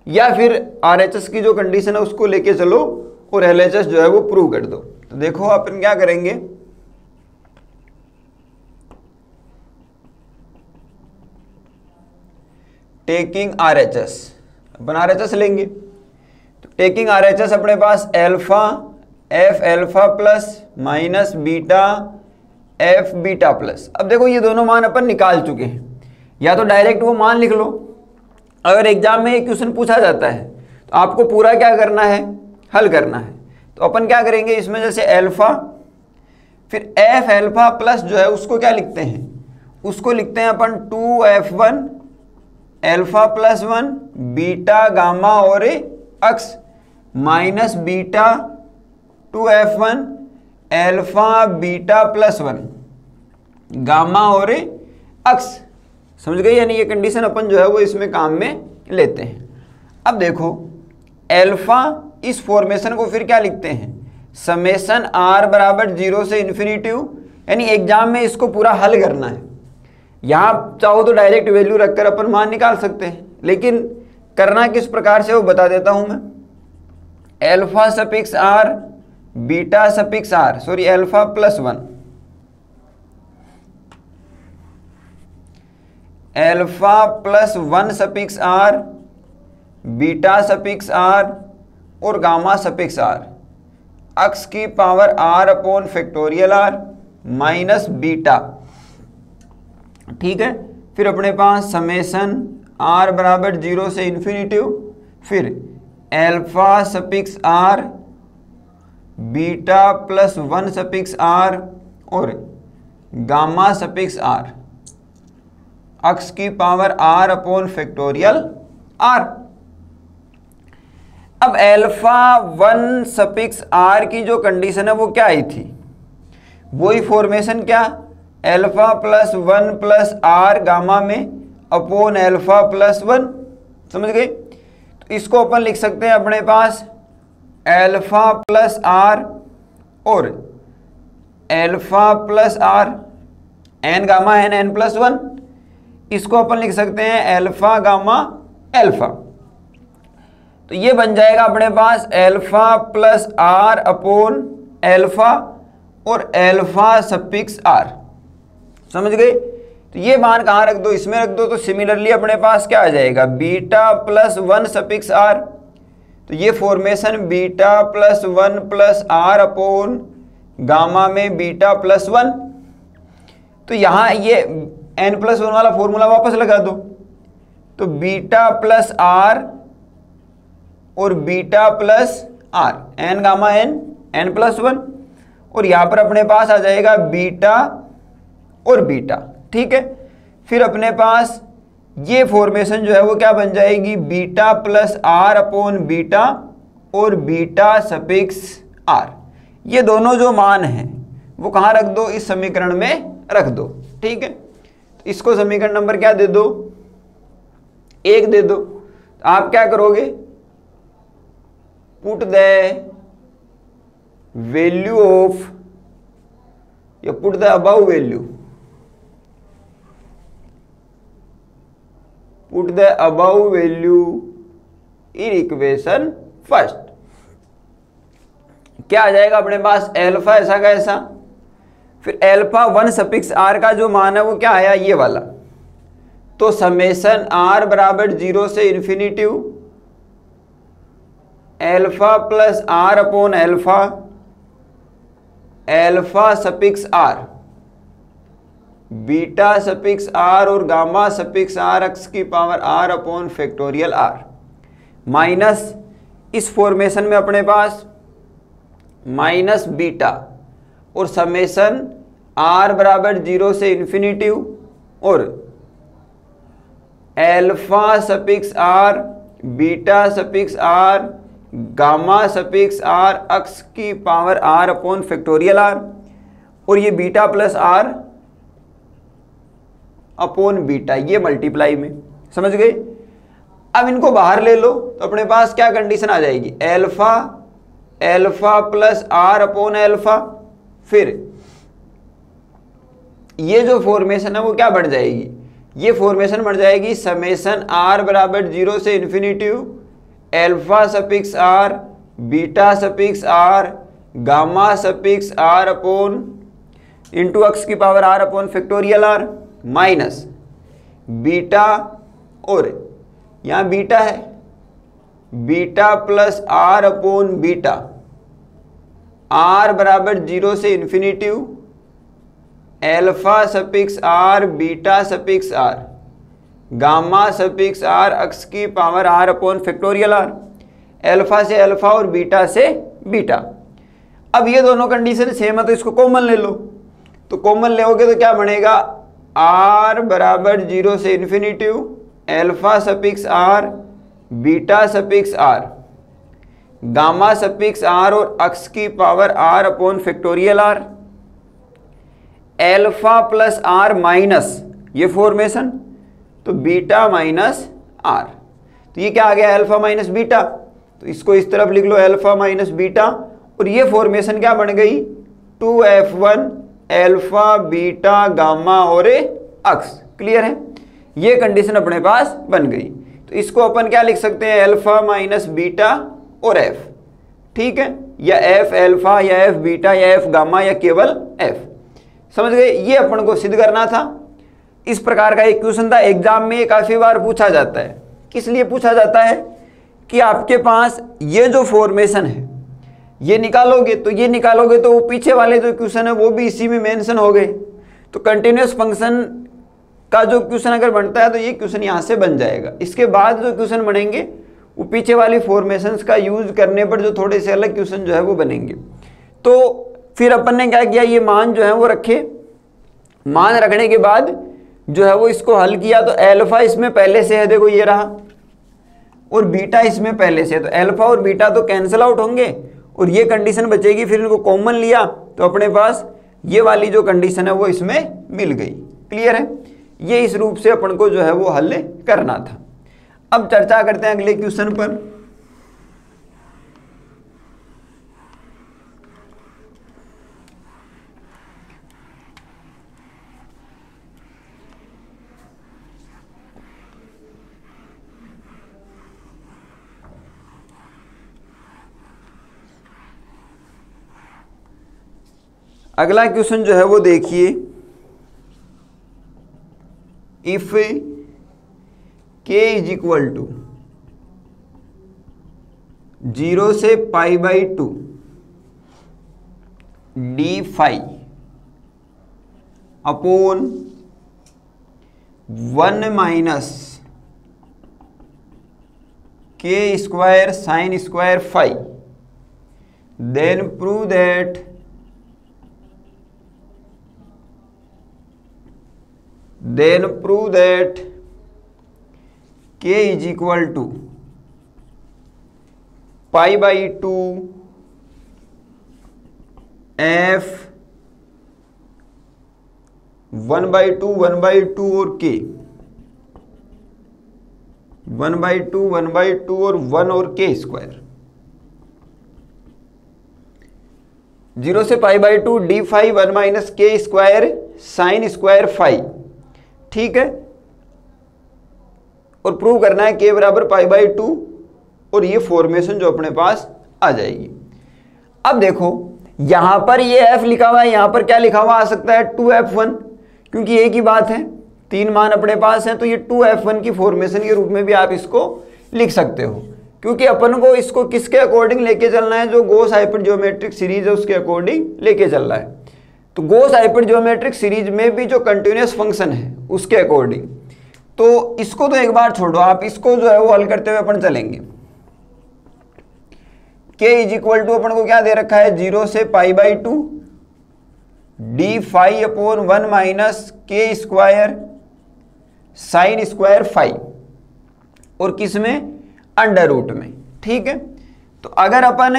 या फिर आरएचएस की जो कंडीशन है उसको लेके चलो और एलएचएस जो है वो प्रूव कर दो। तो देखो अपन क्या करेंगे, टेकिंग आरएचएस, अपन आरएचएस लेंगे। तो टेकिंग आरएचएस अपने पास alpha F alpha plus minus beta F beta plus. अब देखो ये दोनों मान अपन निकाल चुके हैं, या तो डायरेक्ट वो मान लिख लो। अगर एग्जाम में एक क्वेश्चन पूछा जाता है तो आपको पूरा क्या करना है, हल करना है। तो अपन क्या करेंगे इसमें, जैसे एल्फा फिर एफ एल्फा प्लस जो है उसको क्या लिखते हैं, उसको लिखते हैं अपन 2f1 alpha plus 1 beta gamma और X minus beta 2f1 alpha beta plus 1 gamma और अक्स। समझ गए, यानी ये कंडीशन अपन जो है वो इसमें काम में लेते हैं। अब देखो एल्फा इस फॉर्मेशन को फिर क्या लिखते हैं, समेशन r बराबर 0 से इन्फिनिटिव, यानी एग्जाम में इसको पूरा हल करना है। यहाँ चाहो तो डायरेक्ट वैल्यू रखकर अपन मान निकाल सकते हैं, लेकिन करना किस प्रकार से वो बता देता हूं मैं। Alpha suffix r beta suffix r sorry alpha plus 1 alpha plus 1 suffix r beta suffix r और गामा सफिक्स r अक्स की power r upon factorial r minus beta. ठीक है, फिर अपने पास समेशन r बराबर 0 से इन्फिनिटिव, फिर alpha suffix r beta plus 1 suffix r और गामा सफिक्स r अक्स की power r upon factorial r। अब एल्फा 1 सफिक्स r की जो कंडीशन है वो क्या आई थी, वही फॉर्मेशन क्या, alpha plus 1 plus r gamma में अपॉन एल्फा प्लस 1। समझ गए, तो इसको अपन लिख सकते हैं अपने पास एल्फा प्लस r और alpha plus r n gamma n n plus 1। इसको अपन लिख सकते हैं एल्फा गामा एल्फा। तो ये बन जाएगा अपने पास alpha plus r upon alpha और एल्फा सफिक्स r। समझ गए, तो ये मान कहाँ रख दो, इसमें रख दो। तो सिमिलरली अपने पास क्या आ जाएगा, बीटा प्लस 1 सफिक्स r। तो ये formation beta plus 1 plus r upon gamma में बीटा प्लस 1। तो यहाँ ये n प्लस 1 वाला फॉर्मूला वापस लगा दो, तो बीटा प्लस r और beta plus r, n gamma n, n plus 1, और यहां पर अपने पास आ जाएगा बीटा और बीटा। ठीक है, फिर अपने पास ये फॉर्मेशन जो है वो क्या बन जाएगी, beta plus are upon beta और बीटा सफिक्स आर। ये दोनों जो मान हैं वो कहाँ रख दो, इस समीकरण में रख दो। ठीक है, तो इसको समीकरण नंबर क्या दे दो, 1 दे दो। तो आप क्या करोगे, पुट द वैल्यू ऑफ या put the above value, put the above value in equation first. क्या आ जाएगा अपने पास, एल्फा ऐसा का ऐसा, फिर एल्फा 1 सफिक्स आर का जो मान है वो क्या आया, ये वाला। तो समेशन आर बराबर 0 से infinity alpha plus are upon alpha, alpha suffix are, beta suffix are और गामा सफिक्स आर एक्स की power are upon factorial R, minus इस फॉर्मेशन में अपने पास माइनस बीटा और समेशन आर बराबर 0 से इन्फिनिटी और alpha suffix are, beta suffix are, gamma suffix R X की power are upon factorial are, और ये beta plus are upon beta, ये मल्टीप्लाई में, समझ गए। अब इनको बाहर ले लो तो अपने पास क्या कंडीशन आ जाएगी, alpha, alpha plus are upon alpha, फिर ये जो फॉर्मेशन है वो क्या बढ़ जाएगी, ये फॉर्मेशन बढ़ जाएगी समेशन आर बराबर 0 से infinity alpha suffix are, beta suffix are, gamma suffix R upon into X की power are upon factorial R, minus beta और यहां बीटा है, beta plus are upon beta, R बराबर 0 से infinity alpha suffix are, beta suffix are, gamma suffix R X की power are upon factorial are, alpha से alpha और beta से beta. अब ये दोनों कंडीशन सेम है तो इसको कॉमन ले लो, तो कॉमन लोगे तो क्या बनेगा, आर बराबर 0 से infinity alpha suffix are, beta suffix are, gamma suffix are और एक्स की power are upon factorial are, alpha plus r minus ये फॉर्मेशन, तो बीटा माइनस आर, तो ये क्या आ गया, एल्फा माइनस बीटा, तो इसको इस तरफ लिख लो एल्फा माइनस बीटा, और ये फॉर्मेशन क्या बन गई, 2f1 एल्फा बीटा गामा और एक्स। क्लियर है, ये कंडीशन अपने पास बन गई। तो इसको अपन क्या लिख सकते हैं, एल्फा माइनस बीटा और एफ। ठीक है, या एफ एल्फा या एफ बीटा या एफ गामा या केवल एफ। समझ गए, ये अपन को सिद्ध करना था। इस प्रकार का एक क्वेश्चन था, एग्जाम में ये काफी बार पूछा जाता है। किस लिए पूछा जाता है कि आपके पास ये जो फॉर्मेशन है ये निकालोगे, तो ये निकालोगे तो वो पीछे वाले जो क्वेश्चन है वो भी इसी में मेंशन हो गए। तो कंटिन्यूअस फंक्शन का जो क्वेश्चन अगर बनता है तो ये क्वेश्चन यहाँ से बन जाएगा। इसके बाद जो क्वेश्चन बनेंगे वो पीछे वाली फॉर्मेशंस का यूज करने पर जो थोड़े से अलग क्वेश्चन जो है वो बनेंगे। तो फिर अपन ने क्या किया, ये मान जो है वो रखे, मान रखने के बाद जो है वो इसको हल किया, तो एल्फा इसमें पहले से है, देखो ये रहा, और बीटा इसमें पहले से है, तो एल्फा और बीटा तो कैंसिल आउट होंगे और ये कंडीशन बचेगी। फिर इनको कॉमन लिया तो अपने पास ये वाली जो कंडीशन है वो इसमें मिल गई। क्लियर है, ये इस रूप से अपन को जो है वो हल करना था। अब चर्चा करते हैं अगले क्वेश्चन पर। अगला क्वेश्चन जो है वो देखिए, if k is equal to 0 से π/2 d phi upon 1 minus k square sine square phi, then prove that k is equal to pi by 2 f 1/2 1/2 और k 1/2 1/2 और 1 और k स्क्वायर 0 से π/2 d phi 1 minus k square sine square five, ठीक है। और prove करना है k बराबर π/2 और ये फॉर्मेशन जो अपने पास आ जाएगी। अब देखो यहां पर ये f लिखा हुआ है, यहां पर क्या लिखा हुआ आ सकता है 2f1, क्योंकि एक ही बात है, तीन मान अपने पास हैं, तो ये 2f1 की फॉर्मेशन के रूप में भी आप इसको लिख सकते हो, क्योंकि अपन को इसको किसके अकॉर्डिंग लेके चलना है, जो गॉस हाइपर ज्योमेट्रिक सीरीज है उसके अकॉर्डिंग लेके चलना है। तो गॉस हाइपर ज्योमेट्रिक सीरीज में भी जो कंटिन्यूअस फंक्शन है उसके अकॉर्डिंग, तो इसको तो एक बार छोड़ो, आप इसको जो है वो हल करते हुए अपन चलेंगे। k इज इक्वल टू अपन को क्या दे रखा है 0 से π/2 d phi upon 1 minus k square sine square five, और किस में अंडर रूट में, ठीक है। तो अगर अपन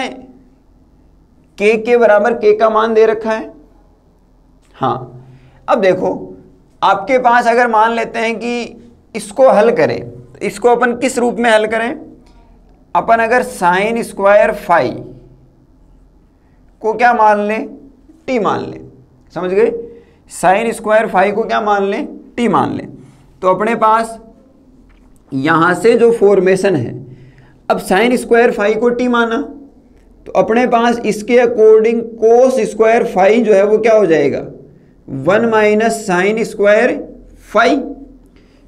k के बराबर k का मान दे रखा है, हाँ, अब देखो आपके पास अगर मान लेते हैं कि इसको हल करें, तो इसको अपन किस रूप में हल करें, अपन अगर साइन स्क्वायर फाइव को क्या मान लें t मान लें, समझ गए, साइन स्क्वायर फाइव को क्या मान लें t मान लें, तो अपने पास यहां से जो फॉर्मेशन है, अब साइन स्क्वायर फाइव को t माना, तो अपने पास इसके अकॉर्डिंग कोस स्क्वायर फाइव जो है वो क्या हो जाएगा 1 माइनस साइन स्क्वायर फाइव,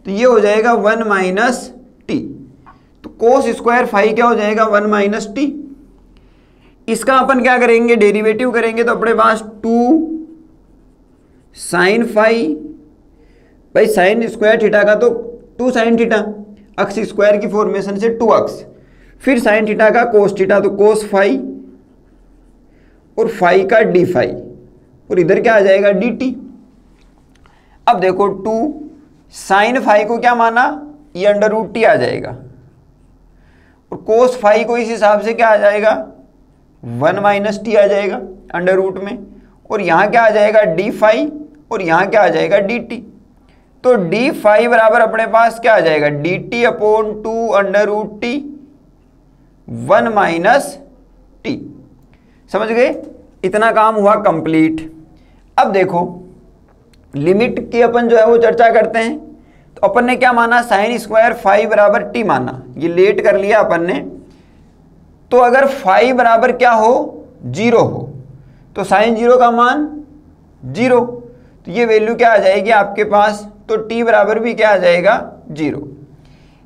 तो ये हो जाएगा 1 माइनस टी। तो कोस स्क्वायर फाइव क्या हो जाएगा 1 माइनस टी। इसका अपन क्या करेंगे, डेरिवेटिव करेंगे, तो अपने पास 2 साइन फाइव, भाई साइन स्क्वायर थीटा का तो 2 साइन थीटा, अक्स स्क्वायर की फॉर्मेशन से 2 अक्स, फिर साइन थीटा का कोस थीटा, तो कोस फाइव, और फाइव का डी फाइव, और इधर क्या आ जाएगा डी टी। अब देखो 2 साइन फाइव को क्या माना, ये अंडर रूट टी आ जाएगा, और कोस फाइव को इस हिसाब से क्या आ जाएगा 1 माइनस टी आ जाएगा अंडर रूट में, और यहाँ क्या आ जाएगा डी फाइव, और यहाँ क्या आ जाएगा डी टी। तो डी फाइव बराबर अपने पास क्या आ जाएगा d t upon 2 under root t 1 minus t. समझ गए, इतना काम हुआ कंप्लीट। अब देखो लिमिट की अपन जो है वो चर्चा करते हैं। तो अपन ने क्या माना, साइन स्क्वायर फाइव बराबर टी माना, ये लेट कर लिया अपन ने। तो अगर फाइव बराबर क्या हो 0 हो, तो साइन 0 का मान 0, तो ये वैल्यू क्या आ जाएगी आपके पास, तो टी बराबर भी क्या आ जाएगा 0।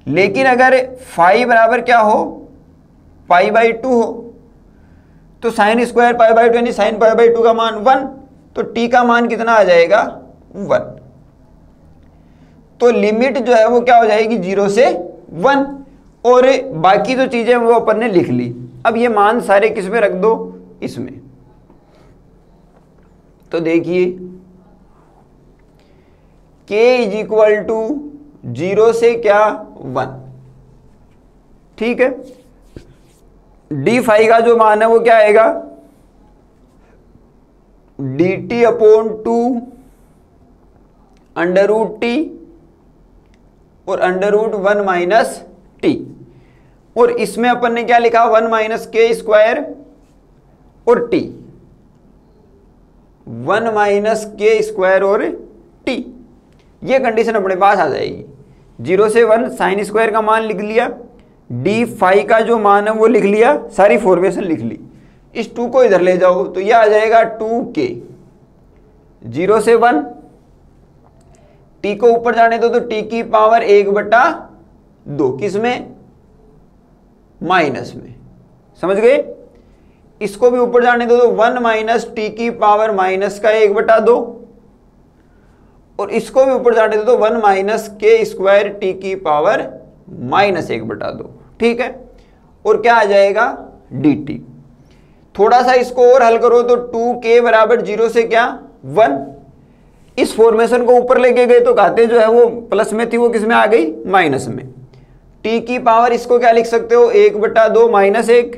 लेकिन अगर फाइव बराबर क्या हो π/2 हो, तो साइन स्क्वायर π/2 यानी साइन π/2 का मान 1, तो टी का मान कितना आ जाएगा 1। तो लिमिट जो है वो क्या हो जाएगी 0 से 1, और बाकी जो चीजें वो अपन ने लिख ली। अब ये मान सारे किस में रख दो, इसमें। तो देखिए k इज इक्वल टू 0 से क्या 1, ठीक है। डी फाइव का जो मान है वो क्या आएगा d t upon 2 under root t और अंडर रूट 1 माइनस टी, और इसमें अपन ने क्या लिखा 1 माइनस के स्क्वायर और टी, 1 माइनस के स्क्वायर और टी, ये कंडीशन अपने पास आ जाएगी। 0 से 1 साइन स्क्वायर का मान लिख लिया, डी फाइव का जो मान है वो लिख लिया, सारी फॉर्मेशन लिख ली। इस 2 को इधर ले जाओ तो ये आ जाएगा 2k। 0 से 1 टी को ऊपर जाने दो, तो टी की पावर 1/2, किस में माइनस में, समझ गए। इसको भी ऊपर जाने दो, तो 1 माइनस टी की पावर माइनस का 1/2, और इसको भी ऊपर जाने दो, तो 1 माइनस के स्क्वायर टी की पावर -1/2, ठीक है, और क्या आ जाएगा dt। थोड़ा सा इसको और हल करो तो 2k बराबर 0 से क्या 1। इस फॉर्मेशन को ऊपर लेके गए तो घाते जो है वो प्लस में थी, वो किस में आ गई माइनस में। t की पावर इसको क्या लिख सकते हो 1/2 माइनस 1।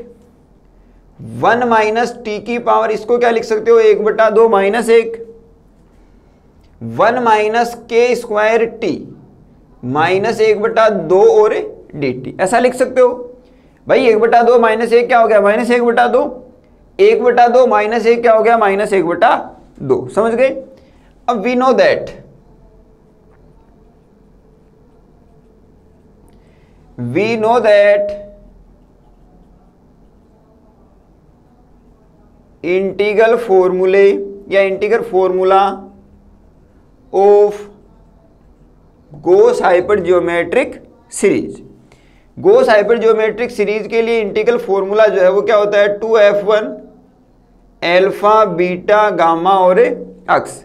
1 माइनस टी की पावर इसको क्या लिख सकते हो 1/2 minus 1। 1 minus k square T minus 1/2 और dt, ऐसा लिख सकते हो भाई। 1/2 माइनस 1 क्या हो गया माइनस 1/2, 1/2 माइनस 1 क्या हो गया माइनस 1/2। समझ गए। अब वी नो दैट इंटीग्रल फॉर्मूले या integral formula of Gauss hyper geometric series. Gauss hyper geometric series के लिए इंटीग्रल फॉर्मूला जो है वो क्या होता है 2f1 अल्फा बीटा गामा और एक्स।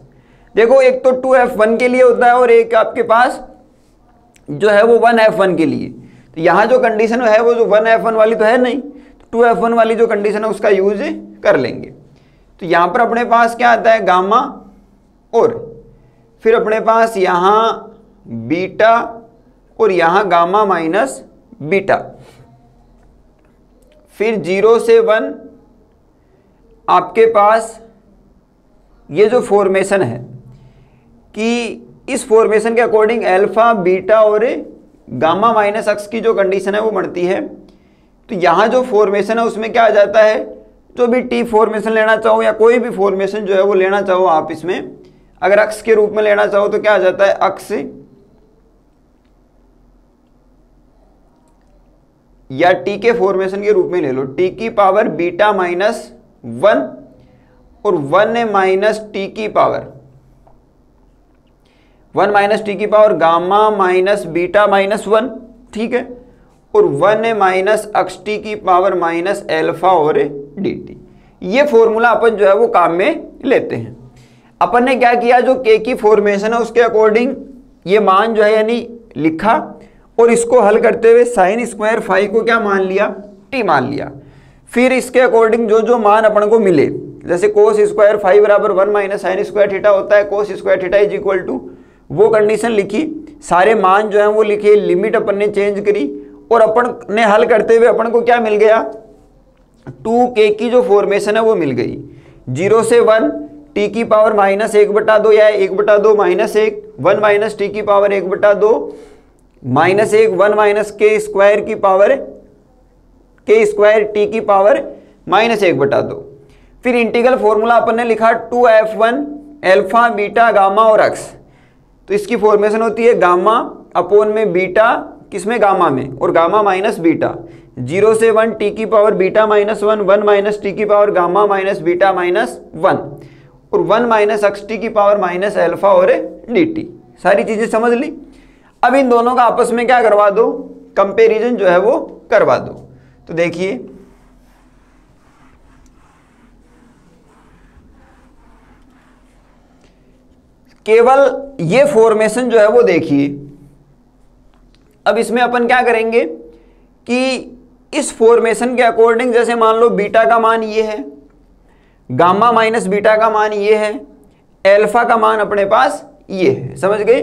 देखो एक तो 2f1 के लिए होता है और एक आपके पास जो है वो 1f1 के लिए। तो यहाँ जो कंडीशन है वो जो 1f1 वाली तो है नहीं, तो 2f1 वाली जो कंडीशन है उसका यूज कर लेंगे। तो यहाँ पर अपने पास क्या आता है गामा, और फिर अपने पास यहाँ बीटा और यहाँ गामा माइनस बीटा। फिर 0 से 1 आपके पास ये जो फॉर्मेशन है कि इस फॉर्मेशन के अकॉर्डिंग अल्फा बीटा और गामा माइनस एक्स की जो कंडीशन है वो बढ़ती है। तो यहाँ जो फॉर्मेशन है उसमें क्या आ जाता है, जो भी टी फॉर्मेशन लेना चाहो या कोई भी फॉर्मेशन जो है वो लेना चाहो आप, इसमें अगर अक्स के रूप में लेना चाहो तो क्या आ जाता है अक्स, या टी के फॉर्मेशन के रूप में ले लो टी की पावर बीटा माइनस 1 और 1 माइनस टी की पावर 1 माइनस टी की power gamma minus beta minus 1, ठीक है, और 1 माइनस एक्स टी की पावर माइनस एल्फा और डी टी। ये फॉर्मूला अपन जो है वो काम में लेते हैं। अपन ने क्या किया, जो के की फॉर्मेशन है उसके अकॉर्डिंग ये मान जो है यानी लिखा, और इसको हल करते हुए साइन स्क्वायर फाई को क्या मान लिया टी मान लिया। फिर इसके अकॉर्डिंग जो जो मान अपन को मिले, जैसे कोस स्क्वायर फाई बराबर 1 माइनस साइन स्क्वायर थीटा होता है, cos square theta is equal to, वो कंडीशन लिखी, सारे मान जो है वो लिखे, लिमिट अपन ने चेंज करी, और अपन ने हल करते हुए अपन को क्या मिल गया 2k की जो फॉर्मेशन है वो मिल गई। 0 से 1 टी की पावर माइनस 1/2 या 1/2 माइनस 1, 1 माइनस टी की power 1/2 minus 1, 1 minus k square की पावर के स्क्वायर टी की पावर माइनस 1/2। फिर इंटीग्रल फॉर्मूला अपन ने लिखा 2f1 अल्फा बीटा गामा और एक्स। तो इसकी फॉर्मेशन होती है गामा अपोन में बीटा, किसमें गामा में, और गामा माइनस बीटा। 0 से 1 टी की power beta minus 1, 1 minus t की power gamma minus beta minus 1, और 1 माइनस एक्स टी की पावर माइनस एल्फा और डी टी। सारी चीजें समझ ली। अब इन दोनों का आपस में क्या करवा दो, कंपैरिजन जो है वो करवा दो। तो देखिए केवल ये फॉर्मेशन जो है वो देखिए। अब इसमें अपन क्या करेंगे कि इस फॉर्मेशन के अकॉर्डिंग, जैसे मान लो बीटा का मान ये है, गामा माइनस बीटा का मान ये है, एल्फा का मान अपने पास ये है, समझ गए।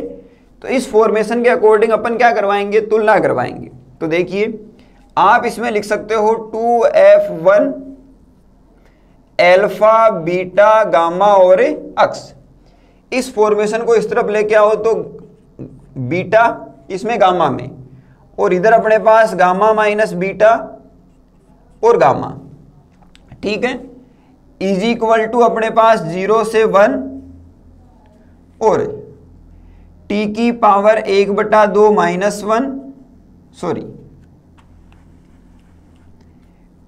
तो इस फॉर्मेशन के अकॉर्डिंग अपन क्या करवाएंगे, तुलना करवाएंगे। तो देखिए आप इसमें लिख सकते हो 2f1 एल्फा बीटा गामा और एक्स। इस फॉर्मेशन को इस तरफ लेके आओ तो बीटा इसमें गामा में, और इधर अपने पास गामा माइनस बीटा और गामा, ठीक है, इज इक्वल टू अपने पास 0 से 1 और टी की पावर 1/2 माइनस 1, सॉरी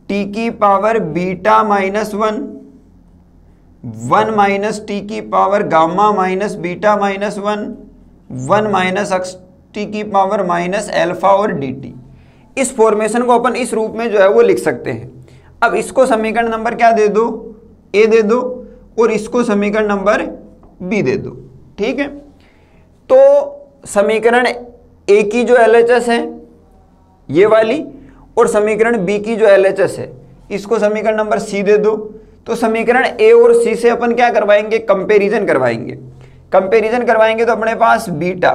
टी की power beta minus 1, 1 minus t की power gamma minus beta minus 1, 1 minus x t की पावर माइनस एल्फा और डी टी। इस फॉर्मेशन को अपन इस रूप में जो है वो लिख सकते हैं। अब इसको समीकरण नंबर क्या दे दो, ए दे दो, और इसको समीकरण नंबर बी दे दो, ठीक है। तो समीकरण ए की जो एलएचएस है ये वाली, और समीकरण बी की जो LHS है इसको समीकरण नंबर सी दे दो, तो समीकरण ए और सी से अपन क्या करवाएंगे, कंपैरिजन करवाएंगे। कंपैरिजन करवाएंगे तो अपने पास beta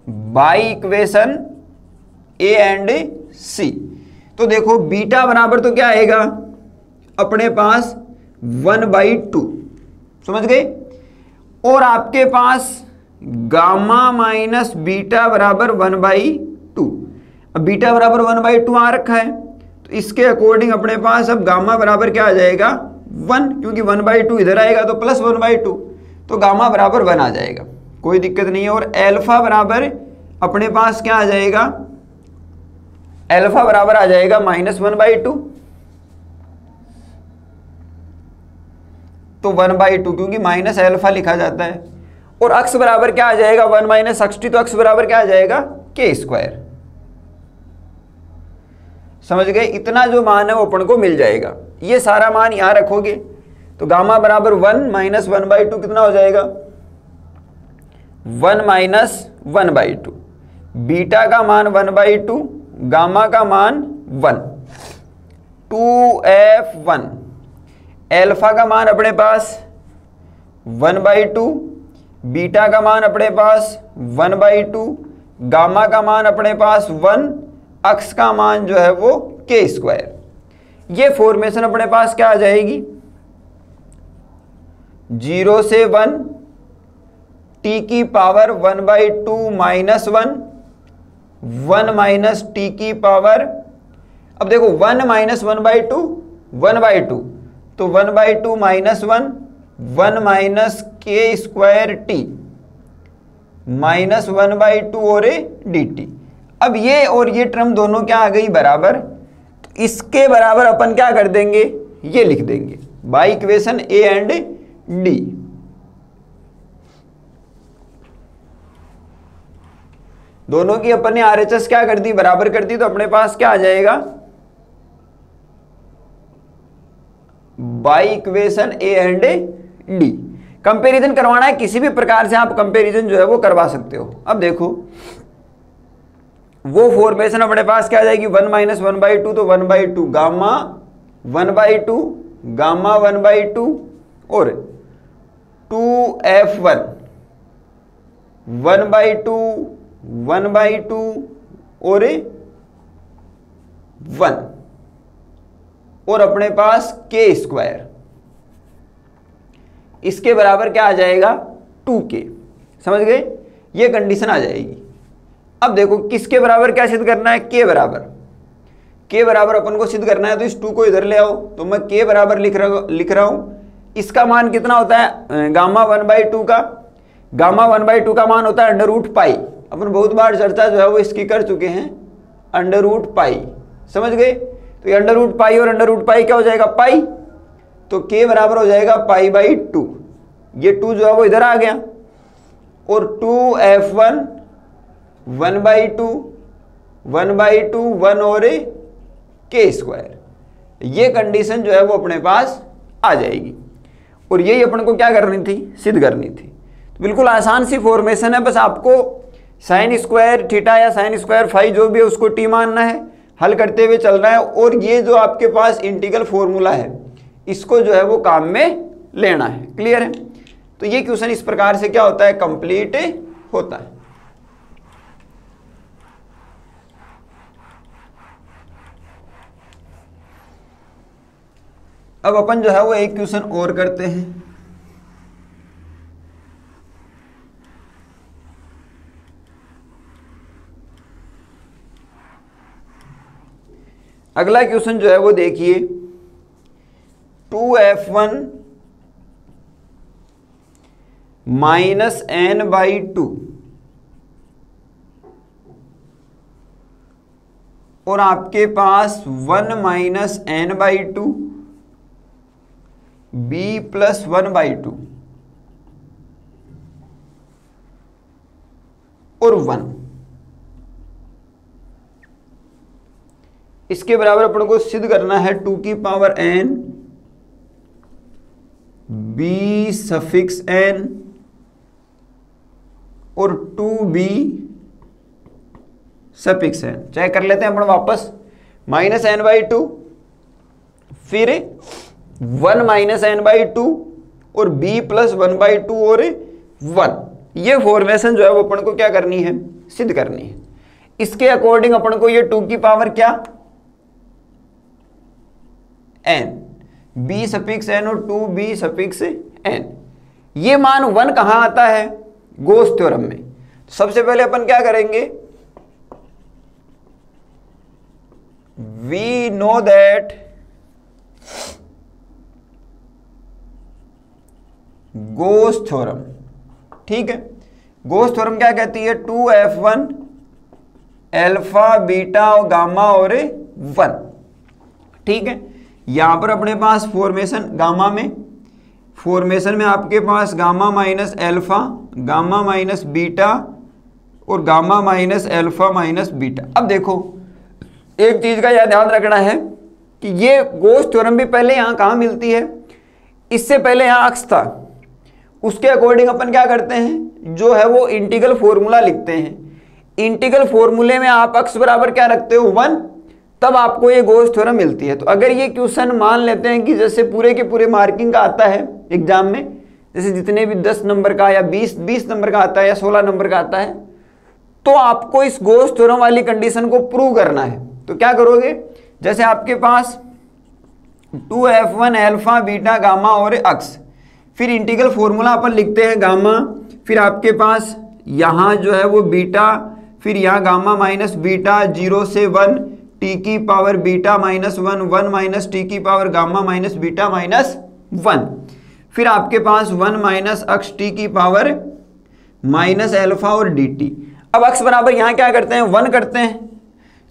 by equation a and c. तो देखो बीटा बराबर तो क्या आएगा अपने पास 1/2, समझ गए, और आपके पास गामा माइनस बीटा बराबर 1/2। अब बीटा बराबर 1/2 आ रखा है, तो इसके अकॉर्डिंग अपने पास अब गामा बराबर क्या आ जाएगा 1, क्योंकि 1/2 इधर आएगा तो प्लस 1/2, तो गामा बराबर 1 आ जाएगा, कोई दिक्कत नहीं है। और एल्फा बराबर अपने पास क्या आ जाएगा, एल्फा बराबर आ जाएगा -1/2, तो 1/2 क्योंकि माइनस एल्फा लिखा जाता है। और अक्स बराबर क्या आ जाएगा 1 - xt, तो अक्स बराबर क्या आ जाएगा k²। समझ गए, इतना जो मान है वो अपन को मिल जाएगा। ये सारा मान यहां रखोगे तो गामा बराबर 1 - 1/2 कितना हो जाएगा 1 - 1/2। बीटा का मान 1/2, गामा का मान 1, 2f1। एल्फा का मान अपने पास 1/2, बीटा का मान अपने पास 1/2, गामा का मान अपने पास 1, अक्स का मान जो है वो k²। ये फॉर्मेशन अपने पास क्या आ जाएगी 0 से 1 t की पावर 1/2 -1, 1 माइनस टी की पावर, अब देखो 1 - 1/2 1/2, तो 1/2 - 1, 1 माइनस k²t -1/2 और dt। अब ये और ये टर्म दोनों क्या आ गई बराबर, तो इसके बराबर अपन क्या कर देंगे, ये लिख देंगे by equation a and D. दोनों की अपन ने RHS क्या कर दी, बराबर कर दी, तो अपने पास क्या आ जाएगा by equation a and D. Comparison करवाना है किसी भी प्रकार से, आप कंपैरिजन जो है वो करवा सकते हो। अब देखो वो फॉर्मेशन अपने पास क्या आ जाएगी 1 - 1/2, तो 1/2 गामा 1/2, गामा 1/2 और 2f1 1/2 1/2 और 1 और अपने पास k², इसके बराबर क्या आ जाएगा 2k। समझ गए, ये कंडीशन आ जाएगी। अब देखो किसके बराबर क्या सिद्ध करना है, k बराबर अपन को सिद्ध करना है, तो इस 2 को इधर ले आओ, तो मैं k बराबर लिख रहा हूं। इसका मान कितना होता है गामा 1/2 का, गामा 1/2 का मान होता है √π। अपन बहुत बार चर्चा जो है वो इसकी कर चुके हैं, √π। समझ गए, तो ये √π और √π क्या हो जाएगा पाई, तो k बराबर हो जाएगा π/2। ये 2 जो है वो इधर आ गया, और 2f1 1/2 1/2 1 और k²। ये कंडीशन जो है वो अपने पास आ जाएगी, और यही अपन को क्या करनी थी, सिद्ध करनी थी। तो बिल्कुल आसान सी फॉर्मेशन है, बस आपको sin² थीटा या sin² फाई जो भी है उसको t मानना है, हल करते हुए चलना है, और ये जो आपके पास इंटीग्रल फॉर्मूला है इसको जो है वो काम में लेना है। क्लियर है, तो ये क्वेश्चन इस प्रकार से क्या होता है कंप्लीट होता है। अब अपन जो है वो एक क्वेश्चन और करते हैं। अगला क्वेश्चन जो है वो देखिए 2f1 -n/2 और आपके पास 1 - n/2 b + 1/2 और 1, इसके बराबर अपन को सिद्ध करना है 2 की पावर n b∪n और 2b∪n सफिक्स एन। चेक कर लेते हैं अपन वापस, माइनस एन बाई टू, फिर 1 माइनस एन बाई टू और b प्लस 1 बाई टू और 1। ये फॉर्मेशन जो है वो अपन को क्या करनी है, सिद्ध करनी है। इसके अकॉर्डिंग अपन को ये 2 की पावर क्या, n, b सफिक्स n और 2b सफिक्स n। ये मान 1 कहां आता है, गोस थ्योरम में। सबसे पहले अपन क्या करेंगे, we know that Gauss theorem, ठीक है। गोस थ्योरम क्या कहती है, 2f1 अल्फा बीटा और गामा और 1, ठीक है। यहां पर अपने पास फॉर्मेशन गामा में, फॉर्मेशन में आपके पास gamma minus alpha, gamma minus beta और gamma minus alpha minus beta. अब देखो एक चीज का यह ध्यान रखना है कि ये गोस थ्योरम भी पहले यहां कहां मिलती है, इससे पहले यहां अक्स था, उसके अकॉर्डिंग अपन क्या करते हैं, जो है वो इंटीग्रल फॉर्मूला लिखते हैं। इंटीग्रल फॉर्मूले में आप अक्स बराबर क्या रखते हो, 1, तब आपको ये गोस थ्योरम मिलती है। तो अगर ये क्वेश्चन मान लेते हैं कि जैसे पूरे के पूरे मार्किंग का आता है एग्जाम में, जैसे जितने भी 10 नंबर का या 20 नंबर का आता है या 16 नंबर का आता है, तो आपको इस गोस थ्योरम वाली कंडीशन को प्रूव करना है। तो क्या करोगे, जैसे आपके पास 2f1 अल्फा बीटा गामा और अक्स, फिर इंटीग्रल फॉर्मूला अपन लिखते हैं गामा, फिर आपके पास यहाँ जो है वो बीटा, फिर यहाँ गामा माइनस बीटा 0 से 1 टी की power beta minus 1, 1 minus t की power gamma minus beta minus 1, फिर आपके पास 1 माइनस अक्स टी की पावर माइनस अल्फा और डी टी। अब अक्स बराबर यहाँ क्या करते हैं, 1 करते हैं,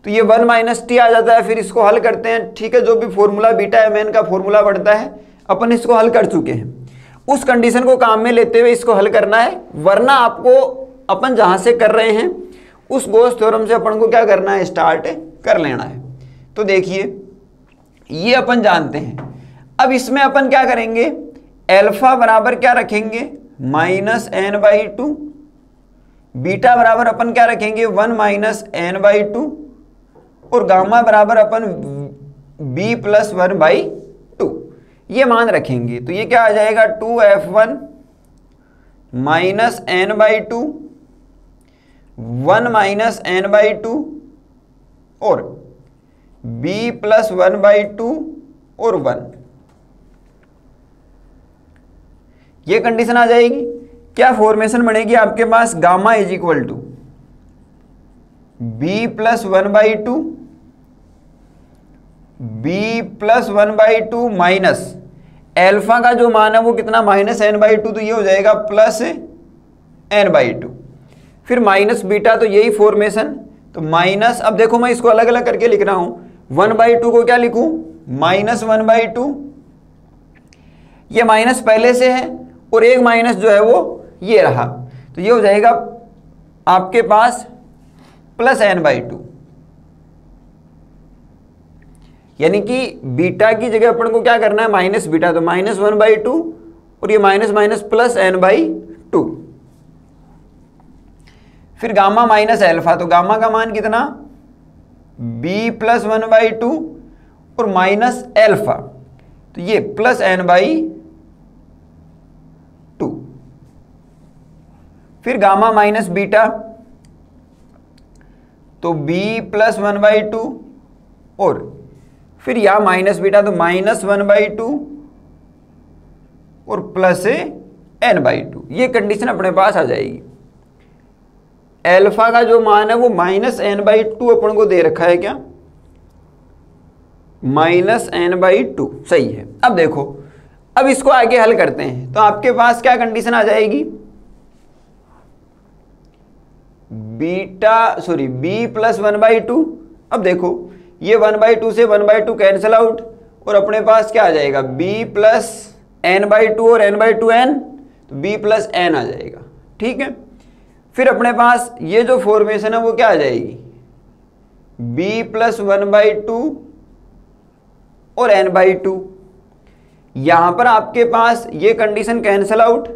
तो ये 1 माइनस टी आ जाता है। फिर इसको हल करते हैं, ठीक है। जो भी फॉर्मूला बीटा एम एन का फॉर्मूला बढ़ता है अपन इसको हल कर चुके हैं। उस कंडीशन को काम में लेते हुए इसको हल करना है, वरना आपको अपन जहां से कर रहे हैं उस गोस थ्योरम से अपन को क्या करना है, स्टार्ट कर लेना है। तो देखिए ये अपन जानते हैं। अब इसमें अपन क्या करेंगे, अल्फा बराबर क्या रखेंगे, minus n by two, beta बराबर अपन क्या रखेंगे, 1 माइनस एन बाई टू, और गामा बराबर अपन b प्लस 1 बाई टू, ये मान रखेंगे। तो ये क्या आ जाएगा, 2f1 minus n by two, 1 minus n by two और b प्लस 1 बाई टू और 1, ये कंडीशन आ जाएगी। क्या फॉर्मेशन बनेगी आपके पास, gamma is equal to b plus 1 by two, b plus 1 by two minus alpha का जो मान है वो कितना, माइनस एन बाई टू, तो ये हो जाएगा प्लस एन बाई टू, फिर माइनस बीटा, तो यही फॉर्मेशन। तो माइनस, अब देखो मैं इसको अलग अलग करके लिख रहा हूं, 1 बाई टू को क्या लिखूं, माइनस 1 बाई टू, ये माइनस पहले से है, और एक माइनस जो है वो ये रहा, तो ये हो जाएगा आपके पास प्लस एन बाई टू, यानी कि बीटा की जगह अपन को क्या करना है, माइनस बीटा, तो माइनस 1 बाई टू और ये minus minus plus n by two, फिर गामा माइनस एल्फा, तो गामा का मान कितना, b प्लस 1 बाई टू और माइनस एल्फा, तो ये प्लस एन बाई टू, फिर गामा माइनस बीटा, तो b प्लस 1 बाई टू और फिर यहां माइनस बीटा, तो माइनस 1 बाई टू और प्लस एन बाई टू, ये कंडीशन अपने पास आ जाएगी। एल्फा का जो मान है वो माइनस एन बाई टू अपन को दे रखा है, क्या, माइनस एन बाई टू, सही है। अब देखो, अब इसको आगे हल करते हैं, तो आपके पास क्या कंडीशन आ जाएगी, b प्लस 1 बाई टू। अब देखो ये 1 बाई टू से 1 बाई टू कैंसिल आउट, और अपने पास क्या आ जाएगा, b plus n by two और n बाई टू एन, तो b प्लस एन आ जाएगा, ठीक है। फिर अपने पास ये जो फॉर्मेशन है वो क्या आ जाएगी, b प्लस 1 बाई टू और n बाई टू, यहां पर आपके पास ये कंडीशन कैंसिल आउट,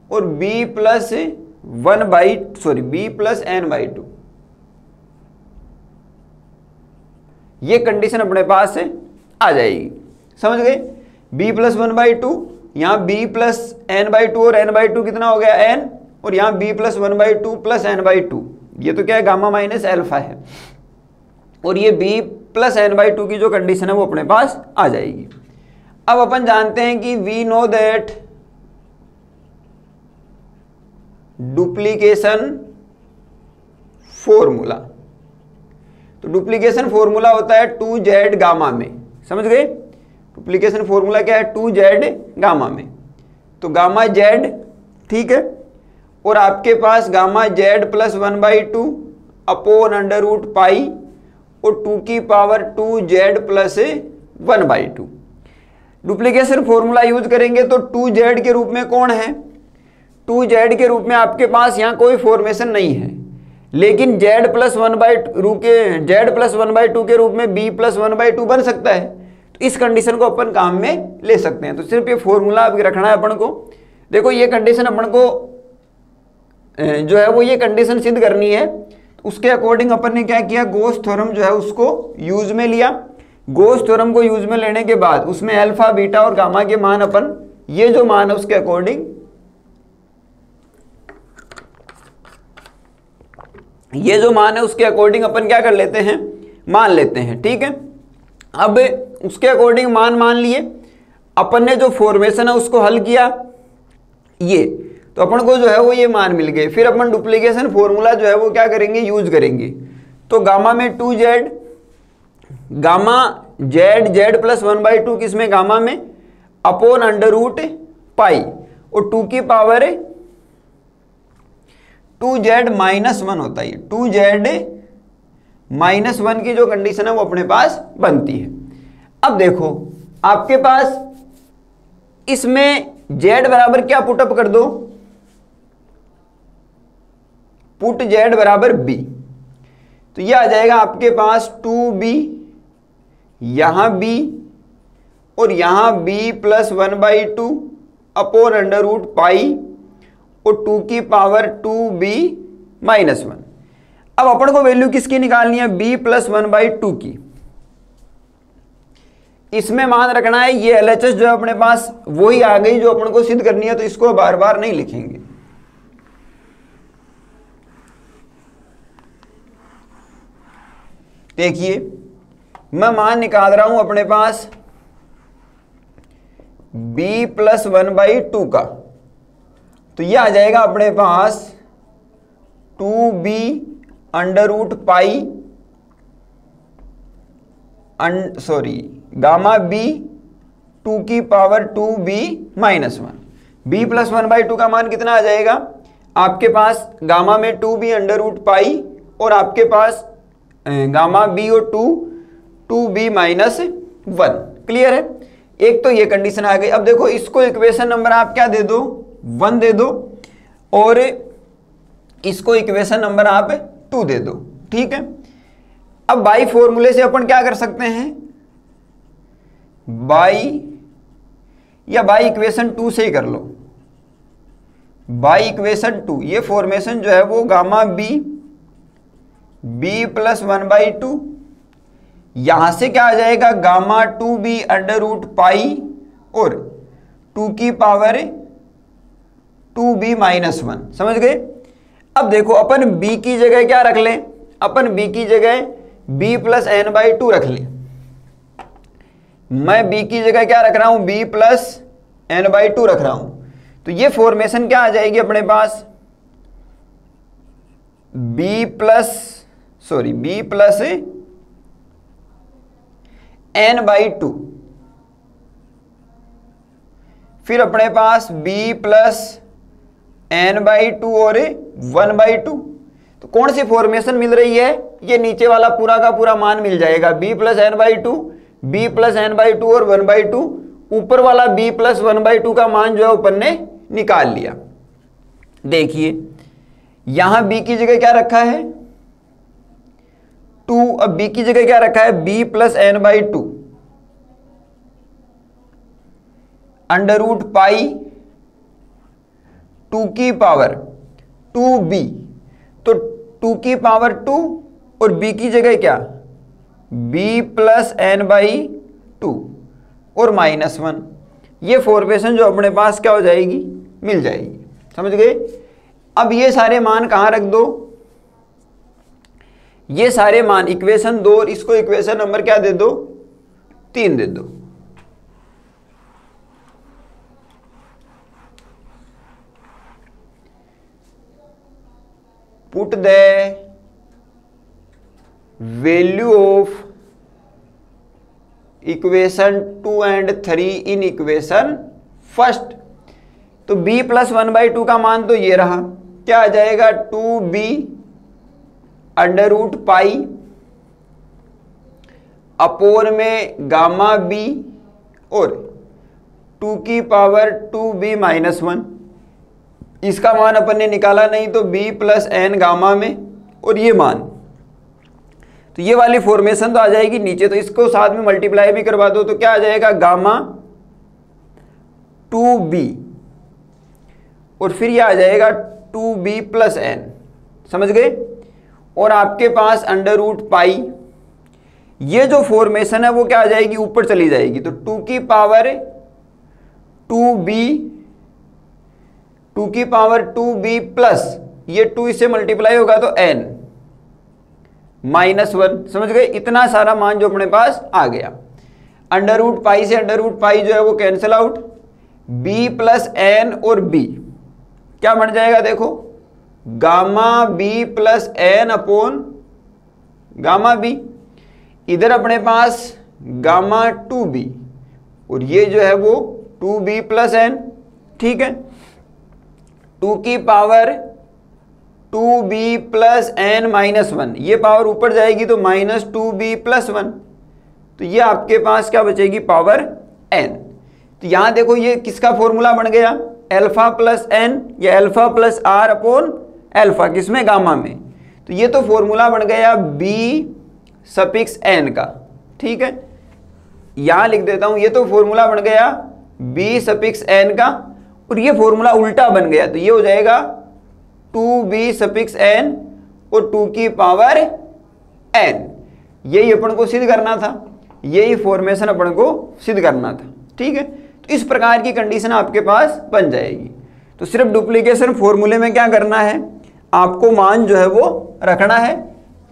और b plus 1 by b plus n by two, ये कंडीशन अपने पास आ जाएगी। समझ गए? b प्लस 1/2, यहाँ b प्लस n/2 और n/2 कितना हो गया n, और यहाँ b प्लस 1/2 प्लस n/2, ये तो क्या है गामा माइनस एल्फा है, और ये b प्लस n/2 की जो कंडीशन है वो अपने पास आ जाएगी। अब अपन जानते हैं कि we know that duplication formula, तो डुप्लीकेशन फॉर्मूला होता है 2z गामा में। समझ गए? डुप्लीकेशन फॉर्मूला क्या है? 2z गामा में, तो गामा z, ठीक है, और आपके पास gamma z plus 1/2 upon under root pi और 2 की power 2z plus 1/2। Duplication formula use करेंगे तो 2z के रूप में कौन है? 2z के रूप में आपके पास यहाँ कोई फॉर्मेशन नहीं है, लेकिन z प्लस 1/2 के रूप में b प्लस 1/2 बन सकता है। तो इस कंडीशन को अपन काम में ले सकते हैं। तो सिर्फ ये फॉर्मूला अब रखना है अपन को। देखो ये कंडीशन अपन को जो है वो ये कंडीशन सिद्ध करनी है, तो उसके अकॉर्डिंग अपन ने क्या किया, गॉस थ्योरम जो है उसको यूज में लिया। गॉस थ्योरम को यूज में लेने के बाद उसमें अल्फा बीटा और गामा के मान अपन ये जो मान है उसके अकॉर्डिंग, ये जो मान है उसके अकॉर्डिंग अपन क्या कर लेते हैं, मान लेते हैं। ठीक है, अब उसके अकॉर्डिंग मान लिए, अपन ने जो फॉर्मेशन है उसको हल किया, ये तो अपन को जो है वो ये मान मिल गए। फिर अपन डुप्लीकेशन फॉर्मूला जो है वो क्या करेंगे, यूज करेंगे। तो गामा में 2z, गामा z प्लस 1/2 किसमें, गामा में, अपॉन अंडर रूट पाई और 2 की पावर 2z माइनस 1 होता है। 2z माइनस 1 की जो कंडीशन है वो अपने पास बनती है। अब देखो आपके पास इसमें z बराबर क्या पुटअप कर दो, पुट z बराबर b, तो यह आ जाएगा आपके पास 2b, यहां b और यहां b plus 1/2 upon under root pi और 2 की पावर 2b माइनस 1। अब अपन को वैल्यू किसकी निकालनी है, b प्लस 1/2 की। इसमें मान रखना है ये LHS जो है अपने पास वही आ गई जो अपन को सिद्ध करनी है, तो इसको बार बार नहीं लिखेंगे। देखिए मैं मान निकाल रहा हूं अपने पास b प्लस 1/2 का, तो यह आ जाएगा अपने पास 2b under root pi gamma b 2 की power 2b minus 1। b plus 1/2 का मान कितना आ जाएगा आपके पास, गामा में 2b अंडर रूट पाई और आपके पास गामा b और 2b माइनस 1। क्लियर है? एक तो ये कंडीशन आ गई। अब देखो इसको इक्वेशन नंबर आप क्या दे दो, 1 दे दो, और इसको इक्वेशन नंबर आप 2 दे दो। ठीक है, अब बाई फॉर्मूले से अपन क्या कर सकते हैं, बाई इक्वेशन 2 से ही कर लो। बाई इक्वेशन 2 ये फॉर्मेशन जो है वो गामा b प्लस 1/2, यहां से क्या आ जाएगा gamma 2b under root pi और 2 की पावर 2b माइनस 1। समझ गए? अब देखो अपन b की जगह क्या रख लें, अपन b की जगह b प्लस n/2 रख लें। मैं b की जगह क्या रख रहा हूं, b प्लस n/2 रख रहा हूं, तो ये फॉर्मेशन क्या आ जाएगी अपने पास, b प्लस n/2, फिर अपने पास b प्लस n/2 और 1/2। तो कौन सी फॉर्मेशन मिल रही है, ये नीचे वाला पूरा का पूरा मान मिल जाएगा, b plus n/2, b plus n/2 और 1/2। ऊपर वाला b प्लस 1/2 का मान जो है अपन ने निकाल लिया। देखिए यहां b की जगह क्या रखा है 2, अब b की जगह क्या रखा है b plus n/2 under root pi 2 की पावर 2b, तो 2 की पावर 2 और b की जगह क्या b प्लस एन बाई 2 और -1, ये फॉर्मेशन जो अपने पास क्या हो जाएगी, मिल जाएगी। समझ गए। अब ये सारे मान कहाँ रख दो, ये सारे मान इक्वेशन 2 और इसको इक्वेशन नंबर क्या दे दो, 3 दे दो। Put the value of equation 2 and 3 in equation first. तो b प्लस 1/2 का मान तो ये रहा, क्या आ जाएगा 2b under root pi upon में गामा b और 2 की पावर 2b माइनस 1। इसका मान अपन ने निकाला नहीं तो b प्लस एन गामा में और ये मान, तो ये वाली फॉर्मेशन तो आ जाएगी नीचे, तो इसको साथ में मल्टीप्लाई भी करवा दो तो क्या आ जाएगा गामा 2b और फिर ये आ जाएगा 2b प्लस एन। समझ गए। और आपके पास अंडर रूट पाई, ये जो फॉर्मेशन है वो क्या आ जाएगी, ऊपर चली जाएगी, तो 2 की पावर 2b प्लस ये 2 इससे मल्टीप्लाई होगा तो n -1। समझ गए। इतना सारा मान जो अपने पास आ गया। अंडर रूट पाई से अंडर रूट पाई जो है वो cancel out, b plus n और b क्या बन जाएगा, देखो gamma b plus n upon gamma b। इधर अपने पास गामा 2b और ये जो है वो 2b प्लस एन। ठीक है। 2 की पावर 2b प्लस एन -1, ये पावर ऊपर जाएगी तो -2b प्लस 1, तो ये आपके पास क्या बचेगी, पावर n। तो यहां देखो ये किसका फॉर्मूला बन गया, अल्फा प्लस एन या alpha plus r upon alpha, किसमें, गामा में। तो ये तो फॉर्मूला बन गया b सफिक्स n का। ठीक है। यहां लिख देता हूं, ये तो फॉर्मूला बन गया b सफिक्स n का और ये फॉर्मूला उल्टा बन गया, तो ये हो जाएगा 2b सफिक्स n और 2 की पावर n। यही अपन को सिद्ध करना था, यही फॉर्मेशन अपन को सिद्ध करना था। ठीक है। तो इस प्रकार की कंडीशन आपके पास बन जाएगी। तो सिर्फ डुप्लीकेशन फॉर्मूले में क्या करना है, आपको मान जो है वो रखना है,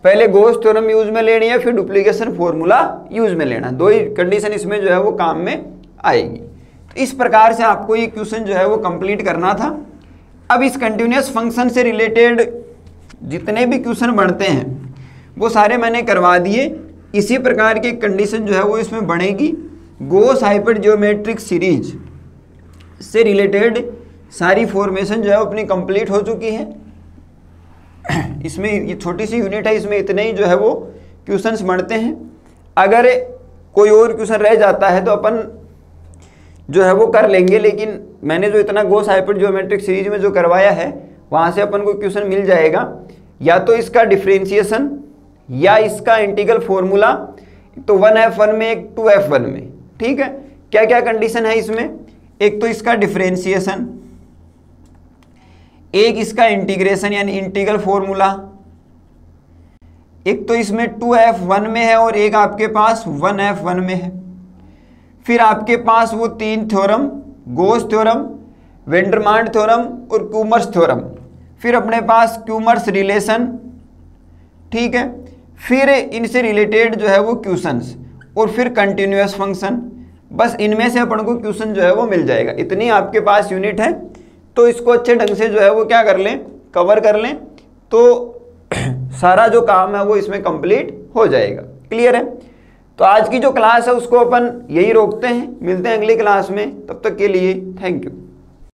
पहले गॉस थ्योरम यूज में लेनी है, फिर डुप्लीकेशन फॉर्मूला यूज में लेना, दो ही कंडीशन इसमें जो है वो काम में आएगी। तो इस प्रकार से आपको ये क्वेश्चन जो है वो कंप्लीट करना था। अब इस कंटिन्यूअस फंक्शन से रिलेटेड जितने भी क्वेश्चन बनते हैं वो सारे मैंने करवा दिए। इसी प्रकार की कंडीशन जो है वो इसमें बनेगी। गॉस हाइपर जियोमेट्रिक सीरीज से रिलेटेड सारी फॉर्मेशन जो है अपनी कंप्लीट हो चुकी है। इसमें ये छोटी सी यूनिट है, इसमें इतने ही जो है वो क्वेश्चंस बनते हैं। अगर कोई और क्वेश्चन रह जाता है तो अपन जो है वो कर लेंगे, लेकिन मैंने जो इतना गॉस हाइपर जियोमेट्रिक सीरीज में जो करवाया है वहाँ से अपन को क्वेश्चन मिल जाएगा, या तो इसका डिफरेंशिएशन या इसका इंटीग्रल फॉर्मूला, तो 1f1 में एक 2f1 में। ठीक है। क्या क्या कंडीशन है इसमें, एक तो इसका डिफरेंशिएशन, एक इसका इंटीग्रेशन यानी इंटीग्रल फॉर्मूला, एक तो इसमें 2f1 में है और एक आपके पास 1f1 में है। फिर आपके पास वो 3 थ्योरम, गॉस थ्योरम, वेंडरमार्ट थ्योरम और क्यूमर्स थ्योरम, फिर अपने पास क्यूमर्स रिलेशन। ठीक है। फिर इनसे रिलेटेड जो है वो क्वेश्चंस और फिर कंटिन्यूअस फंक्शन। बस इनमें से अपन को क्वेश्चन जो है वो मिल जाएगा। इतनी आपके पास यूनिट है, तो इसको अच्छे ढंग से जो है वो क्या कर लें, कवर कर लें, तो सारा जो काम है वो इसमें कंप्लीट हो जाएगा। क्लियर है। तो आज की जो क्लास है उसको अपन यही रोकते हैं, मिलते हैं अगली क्लास में। तब तक के लिए थैंक यू।